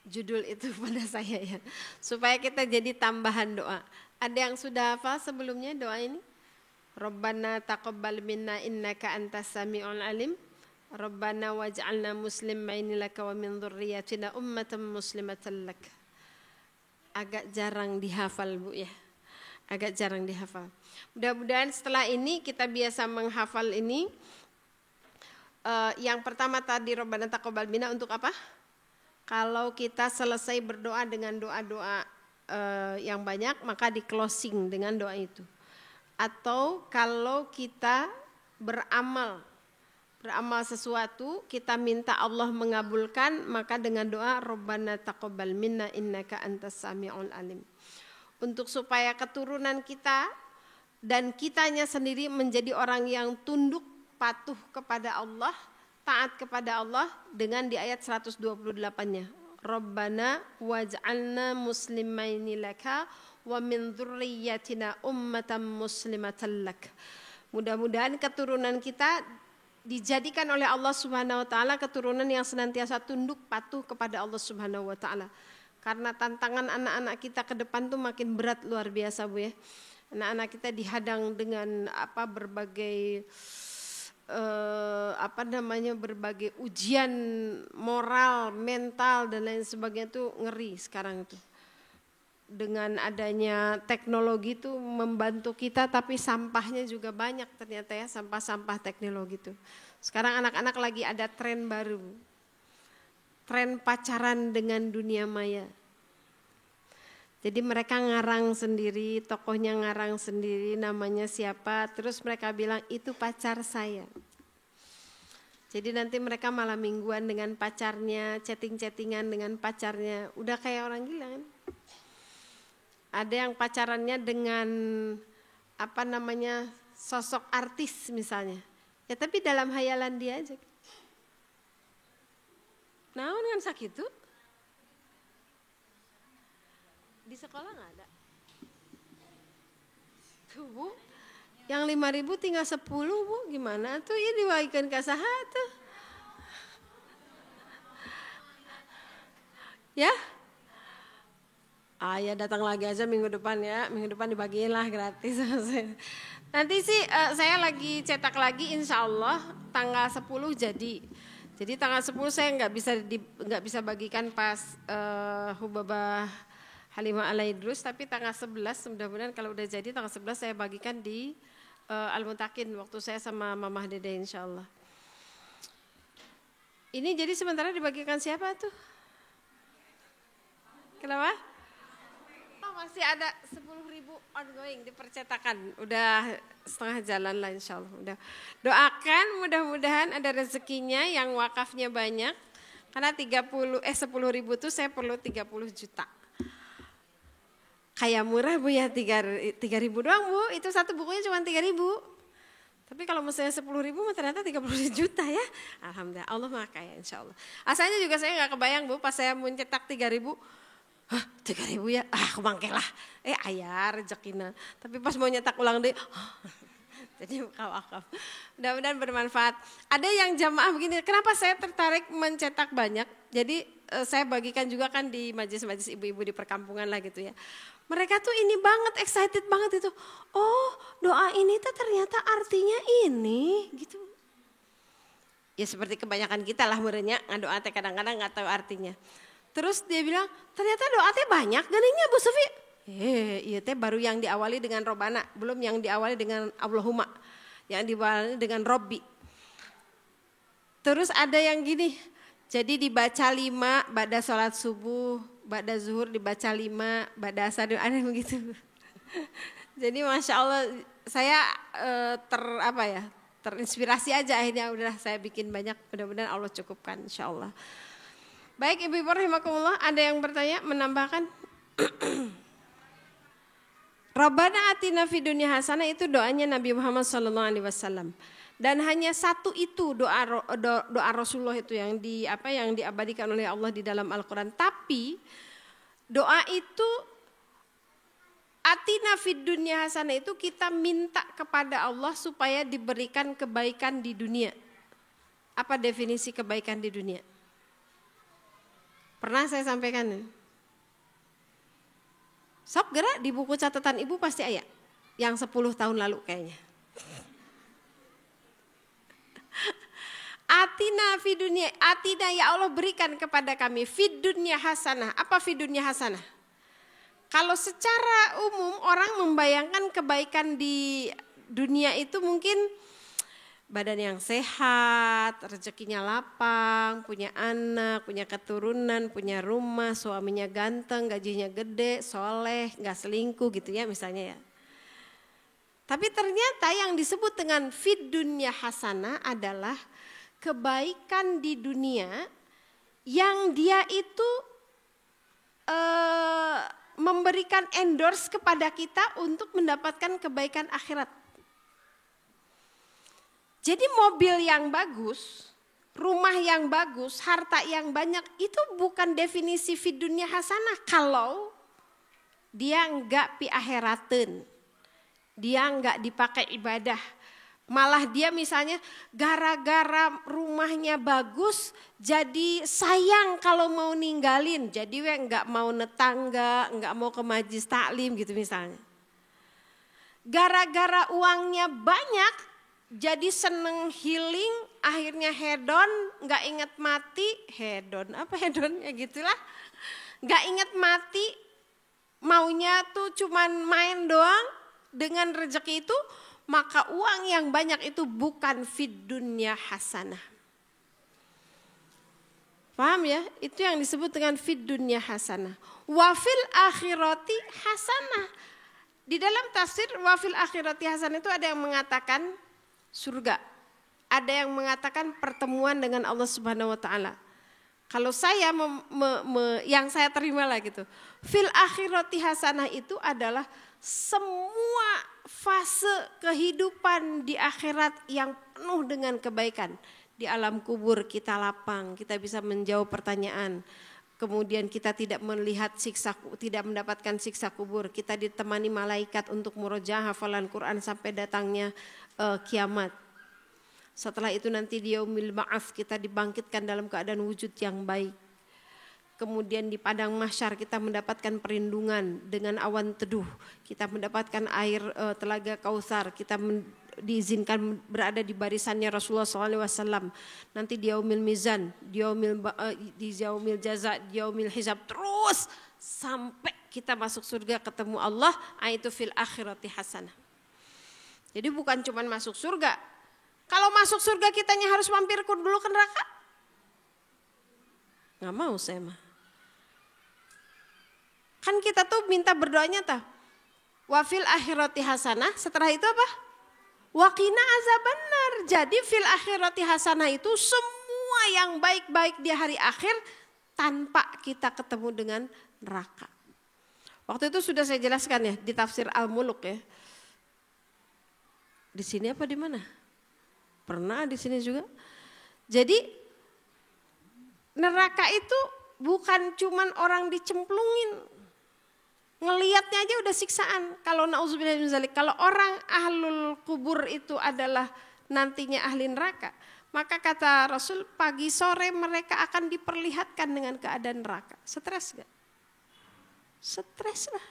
judul itu pada saya ya, supaya kita jadi tambahan doa. Ada yang sudah hafal sebelumnya doa ini? Rabbana taqabbal minna innaka antas sami'ul alim. Rabbana waj'alna muslimaini laka wa min dzurriyyatina ummatan muslimatan lak. Agak jarang dihafal Bu ya. Agak jarang dihafal. Mudah-mudahan setelah ini kita biasa menghafal ini. Yang pertama tadi Rabbana taqabbal minna untuk apa? Kalau kita selesai berdoa dengan doa-doa yang banyak, maka di closing dengan doa itu. Atau kalau kita beramal sesuatu, kita minta Allah mengabulkan, maka dengan doa Rabbana taqabbal minna innaka antas sami'ul alim. Untuk supaya keturunan kita dan kitanya sendiri menjadi orang yang tunduk, patuh kepada Allah, taat kepada Allah dengan di ayat 128-nya. Rabbana waj'alna muslimaini laka wa min dzurriyyatina ummatan muslimatan lak. Mudah-mudahan keturunan kita dijadikan oleh Allah Subhanahu wa taala keturunan yang senantiasa tunduk patuh kepada Allah Subhanahu wa taala. Karena tantangan anak-anak kita ke depan tuh makin berat luar biasa Bu ya. Anak-anak kita dihadang dengan berbagai berbagai ujian moral, mental dan lain sebagainya tuh ngeri sekarang itu. Dengan adanya teknologi itu membantu kita, tapi sampahnya juga banyak ternyata ya, sampah-sampah teknologi itu. Sekarang anak-anak lagi ada tren baru, tren pacaran dengan dunia maya. Jadi mereka ngarang sendiri, tokohnya ngarang sendiri, namanya siapa, terus mereka bilang itu pacar saya. Jadi nanti mereka malam mingguan dengan pacarnya, chatting-chattingan dengan pacarnya, udah kayak orang gila kan. Ada yang pacarannya dengan sosok artis misalnya. Ya tapi dalam hayalan dia aja. Naon kan sakit tuh? Di sekolah nggak ada. Tuh Bu, yang 5.000 tinggal 10 Bu, gimana tuh? Ini diwakilkan ke saha tuh? Ya? Ya datang lagi aja minggu depan ya, minggu depan dibagiin lah gratis. Nanti sih saya lagi cetak lagi insya Allah tanggal 10 jadi. Jadi tanggal 10 saya nggak bisa bagikan pas Hubabah Halimah Al-Idrus, tapi tanggal 11 mudah-mudahan kalau udah jadi tanggal 11 saya bagikan di Al-Mutakin waktu saya sama Mamah Dede insya Allah. Ini jadi sementara dibagikan siapa tuh? Kenapa? Masih ada 10.000 ongoing di percetakan, udah setengah jalan lah insya Allah. Udah. Doakan mudah-mudahan ada rezekinya yang wakafnya banyak, karena 10.000 tuh saya perlu 30 juta. Kayak murah Bu ya, 3.000 doang Bu, itu satu bukunya cuma 3.000. Tapi kalau misalnya 10.000 ternyata 30 juta ya. Alhamdulillah, Allah maha kaya insya Allah. Asalnya juga saya gak kebayang Bu, pas saya mencetak 3.000, 3.000 ya, aku bangke lah. Ayah rezekina. Tapi pas mau nyetak ulang deh, jadi wakaf. Mudah-mudahan bermanfaat. Ada yang jamaah begini, kenapa saya tertarik mencetak banyak? Jadi saya bagikan juga kan di majelis-majelis ibu-ibu di perkampungan lah gitu ya. Mereka tuh ini banget, excited banget itu. Oh, doa ini tuh ternyata artinya ini gitu. Ya seperti kebanyakan kita lah murenya, ngadoa teh kadang-kadang nggak tahu artinya. Terus dia bilang, ternyata doa teh banyak geningnya Bu Sufi. Iya teh baru yang diawali dengan Robana, belum yang diawali dengan Allahumma, yang diawali dengan Robbi. Terus ada yang gini, jadi dibaca 5 ba'da sholat subuh, ba'da zuhur dibaca 5, ba'da asar ada begitu. Jadi Masya Allah saya terinspirasi aja akhirnya udah saya bikin banyak, mudah-mudahan Allah cukupkan insya Allah. Baik Ibu-ibu rahimakumullah, ada yang bertanya menambahkan? Rabbana atina fid dunya hasanah itu doanya Nabi Muhammad SAW. Dan hanya satu itu doa Rasulullah itu yang diabadikan oleh Allah di dalam Al-Quran. Tapi doa itu atina fid dunya hasanah itu kita minta kepada Allah supaya diberikan kebaikan di dunia. Apa definisi kebaikan di dunia? Pernah saya sampaikan. Sok gerak di buku catatan ibu pasti ada. Yang 10 tahun lalu kayaknya. Atina fid dunya, atina ya Allah berikan kepada kami fid dunya hasanah. Apa fid dunya hasanah? Kalau secara umum orang membayangkan kebaikan di dunia itu mungkin badan yang sehat, rezekinya lapang, punya anak, punya keturunan, punya rumah, suaminya ganteng, gajinya gede, soleh, gak selingkuh gitu ya misalnya ya. Tapi ternyata yang disebut dengan fid dunya hasanah adalah kebaikan di dunia yang dia itu memberikan endorse kepada kita untuk mendapatkan kebaikan akhirat. Jadi mobil yang bagus, rumah yang bagus, harta yang banyak itu bukan definisi fid dunya hasanah kalau dia enggak pi akhirateun. Dia enggak dipakai ibadah. Malah dia misalnya gara-gara rumahnya bagus jadi sayang kalau mau ninggalin. Jadi enggak mau netangga, enggak mau ke majlis taklim gitu misalnya. Gara-gara uangnya banyak jadi seneng healing, akhirnya hedon, gak inget mati, hedon ya gitulah, gak inget mati, maunya tuh cuman main doang dengan rezeki itu, maka uang yang banyak itu bukan fid dunya hasanah. Paham ya? Itu yang disebut dengan fid dunya hasanah. Wa fil akhirati hasanah. Di dalam tafsir wa fil akhirati hasanah itu ada yang mengatakan surga. Ada yang mengatakan pertemuan dengan Allah Subhanahu wa taala. Kalau saya yang saya terima lah gitu. Fil akhirati hasanah itu adalah semua fase kehidupan di akhirat yang penuh dengan kebaikan. Di alam kubur kita lapang, kita bisa menjawab pertanyaan. Kemudian kita tidak mendapatkan siksa kubur. Kita ditemani malaikat untuk murojaah hafalan Quran sampai datangnya kiamat. Setelah itu nanti di yaumil ba'ats kita dibangkitkan dalam keadaan wujud yang baik. Kemudian di padang mahsyar kita mendapatkan perlindungan dengan awan teduh. Kita mendapatkan air telaga Kautsar. Kita diizinkan berada di barisannya Rasulullah SAW. Nanti di yaumil mizan, di yaumil jaza, di yaumil hisab, terus sampai kita masuk surga ketemu Allah. Itu fil akhirati hasanah. Jadi bukan cuma masuk surga. Kalau masuk surga kitanya harus mampir dulu ke neraka? Nggak mau saya mah. Kan kita tuh minta berdoanya tuh. Wa fil akhirati hasanah, setelah itu apa? Wa qina azabannar. Jadi fil akhirati hasanah itu semua yang baik-baik di hari akhir tanpa kita ketemu dengan neraka. Waktu itu sudah saya jelaskan ya di tafsir Al-Muluk ya. Di sini apa di mana? Pernah di sini juga. Jadi neraka itu bukan cuman orang dicemplungin. Ngelihatnya aja udah siksaan. Kalau na'udzubillah min dzalik, kalau orang ahlul kubur itu adalah nantinya ahli neraka, maka kata Rasul pagi sore mereka akan diperlihatkan dengan keadaan neraka. Stres gak? Stres lah.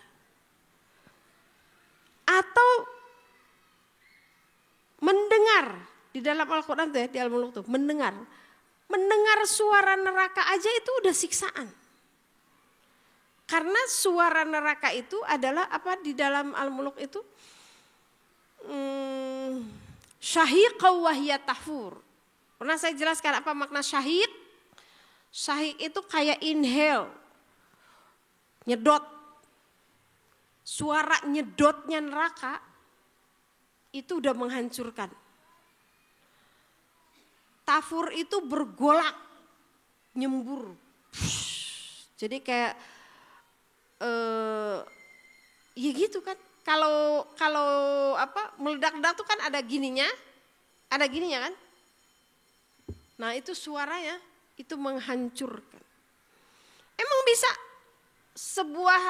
Atau mendengar. Di dalam Al-Quran tuh ya, di Al-Muluk tuh, mendengar suara neraka aja itu udah siksaan. Karena suara neraka itu adalah apa di dalam Al-Muluk itu? Syahiqa wa hiya tahfur. Pernah saya jelaskan apa makna syahid? Syahid itu kayak inhale, nyedot. Suara nyedotnya neraka itu udah menghancurkan. Tafur itu bergolak, nyembur. Jadi kayak ya gitu kan. Kalau apa meledak-ledak tuh kan ada gininya kan. Nah itu suaranya itu menghancurkan. Emang bisa sebuah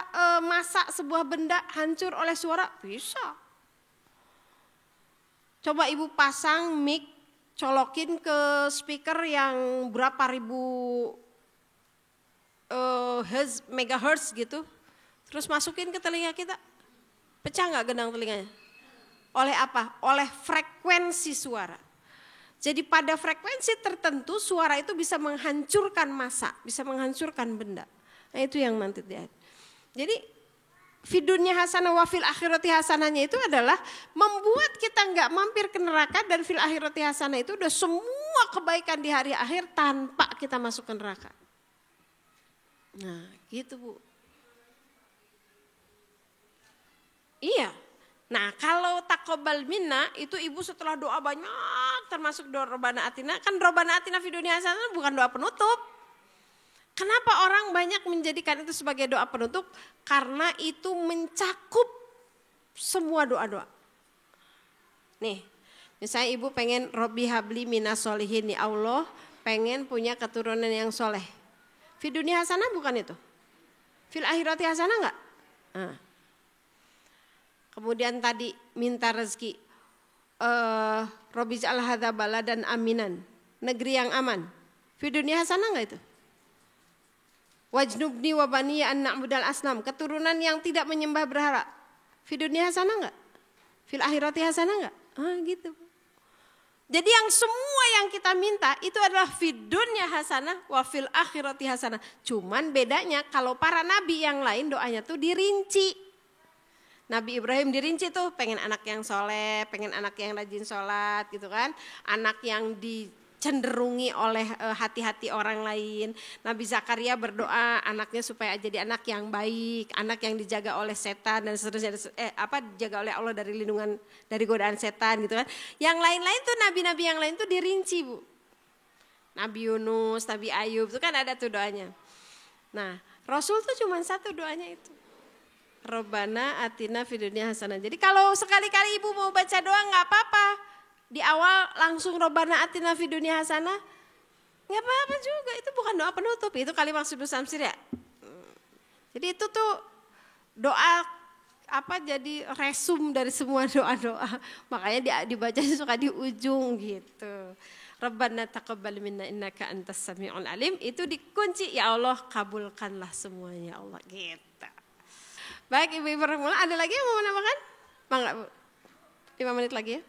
sebuah benda hancur oleh suara? Bisa. Coba ibu pasang mic, colokin ke speaker yang berapa ribu megahertz gitu. Terus masukin ke telinga kita. Pecah gak gendang telinganya? Oleh apa? Oleh frekuensi suara. Jadi pada frekuensi tertentu suara itu bisa menghancurkan massa, bisa menghancurkan benda. Nah itu yang nanti dia. Jadi fidunya hasanah wa fil akhirati hasanahnya itu adalah membuat kita nggak mampir ke neraka, dan fil akhirati hasanah itu udah semua kebaikan di hari akhir tanpa kita masuk ke neraka. Nah gitu Bu. Iya. Nah kalau taqabbal minna itu ibu setelah doa banyak termasuk doa Robbana Atina. Kan Robbana Atina fid dunya hasanah bukan doa penutup. Kenapa orang banyak menjadikan itu sebagai doa penutup? Karena itu mencakup semua doa-doa. Nih, misalnya ibu pengen Robbi habli minas solihin, ya Allah pengen punya keturunan yang soleh. Fid dunya hasanah bukan itu? Fil akhirati hasanah enggak? Nah. Kemudian tadi minta rezeki. Robbi ja'al hadza baladan aminan, negeri yang aman. Fid dunya hasanah enggak itu? Wajnubni wa baniya an na'budal asnam, keturunan yang tidak menyembah berhala. Fid dunya hasanah enggak? Fil akhirati hasanah enggak? Gitu. Jadi yang semua yang kita minta itu adalah fid dunya hasanah wa fil akhirati hasanah. Cuman bedanya kalau para nabi yang lain doanya tuh dirinci. Nabi Ibrahim dirinci tuh pengen anak yang soleh, pengen anak yang rajin sholat gitu kan. Anak yang dicenderungi oleh hati-hati orang lain. Nabi Zakaria berdoa anaknya supaya jadi anak yang baik, anak yang dijaga oleh setan dan seterusnya, dijaga oleh Allah dari lindungan dari godaan setan gitu kan. Yang lain-lain tuh nabi-nabi yang lain tuh dirinci, Bu. Nabi Yunus, Nabi Ayub itu kan ada tuh doanya. Nah, Rasul tuh cuma satu doanya itu. Robbana atina fid dunya hasanah. Jadi kalau sekali-kali ibu mau baca doa nggak apa-apa. Di awal langsung Robbana atina fid dunya hasanah. Nggak apa-apa juga, itu bukan doa penutup, itu kalimat sudus samsir ya. Jadi itu tuh doa jadi resum dari semua doa-doa. Makanya dibaca suka di ujung gitu. Rabbana taqabbal minna innaka antas samiul alim, itu dikunci, ya Allah kabulkanlah semuanya Allah gitu. Baik ibu-ibu rahimahullah, ada lagi yang mau menambahkan? Mangga Bu, 5 menit lagi ya.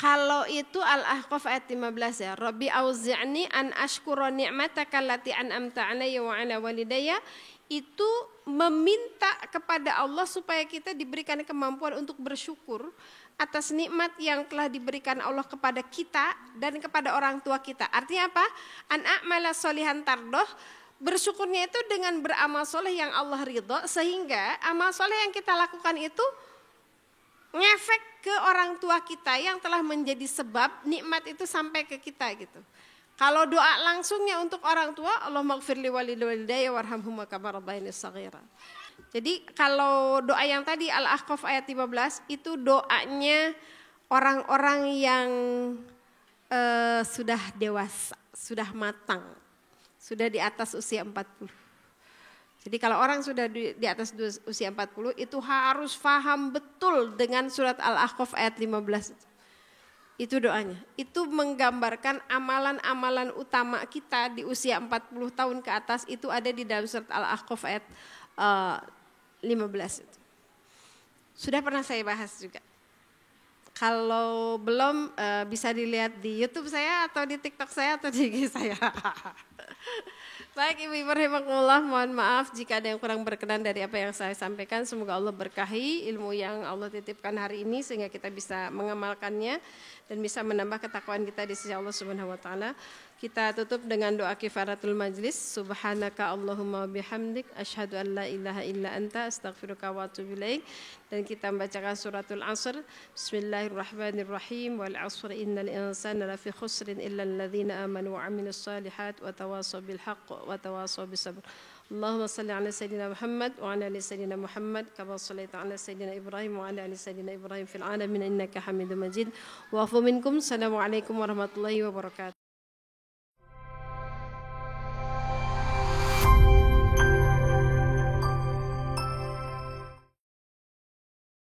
Kalau itu Al-Ahqaf ayat 15 ya. Rabbi auzi'ni an ashkura ni'mataka allati an'amta 'alayya wa 'ala walidayya. Itu meminta kepada Allah supaya kita diberikan kemampuan untuk bersyukur atas nikmat yang telah diberikan Allah kepada kita dan kepada orang tua kita. Artinya apa? An a'mala sholihan tardoh. Bersyukurnya itu dengan beramal soleh yang Allah ridho, sehingga amal soleh yang kita lakukan itu ngefek ke orang tua kita yang telah menjadi sebab nikmat itu sampai ke kita gitu. Kalau doa langsungnya untuk orang tua, Allahumma ighfirli walidayya warhamhuma kama rabbayani shaghira. Jadi kalau doa yang tadi Al-Ahqaf ayat 15 itu doanya orang-orang yang sudah dewasa, sudah matang. Sudah di atas usia 40. Jadi kalau orang sudah di atas usia 40 itu harus paham betul dengan surat Al-Ahqaf ayat 15. Itu doanya. Itu menggambarkan amalan-amalan utama kita di usia 40 tahun ke atas itu ada di dalam surat Al-Ahqaf ayat 15 itu. Sudah pernah saya bahas juga. Kalau belum bisa dilihat di YouTube saya atau di TikTok saya atau di IG saya. Baik ibu-ibu rahimakumullah, mohon maaf jika ada yang kurang berkenan dari apa yang saya sampaikan. Semoga Allah berkahi ilmu yang Allah titipkan hari ini sehingga kita bisa mengamalkannya dan bisa menambah ketakwaan kita di sisi Allah Subhanahu wa taala. Kita tutup dengan doa kifaratul majlis. Subhanaka Allahumma bihamdik asyhadu an la ilaha illa anta astaghfiruka wa atubu ilaik. Dan kita membacakan suratul Asr. Bismillahirrahmanirrahim. Wal 'asr innal insana lafi khusrin illa alladzina amanu wa 'amilus solihat wa tawasaw bil haqq wa tawasaw bis sabr. Allahumma salli ala sayyidina Muhammad wa ala ali sayyidina Muhammad kama shallaita ala sayyidina Ibrahim wa ala ali sayyidina Ibrahim fil alamin innaka Hamidum Majid. Wa afu minkum. Assalamualaikum warahmatullahi wabarakatuh.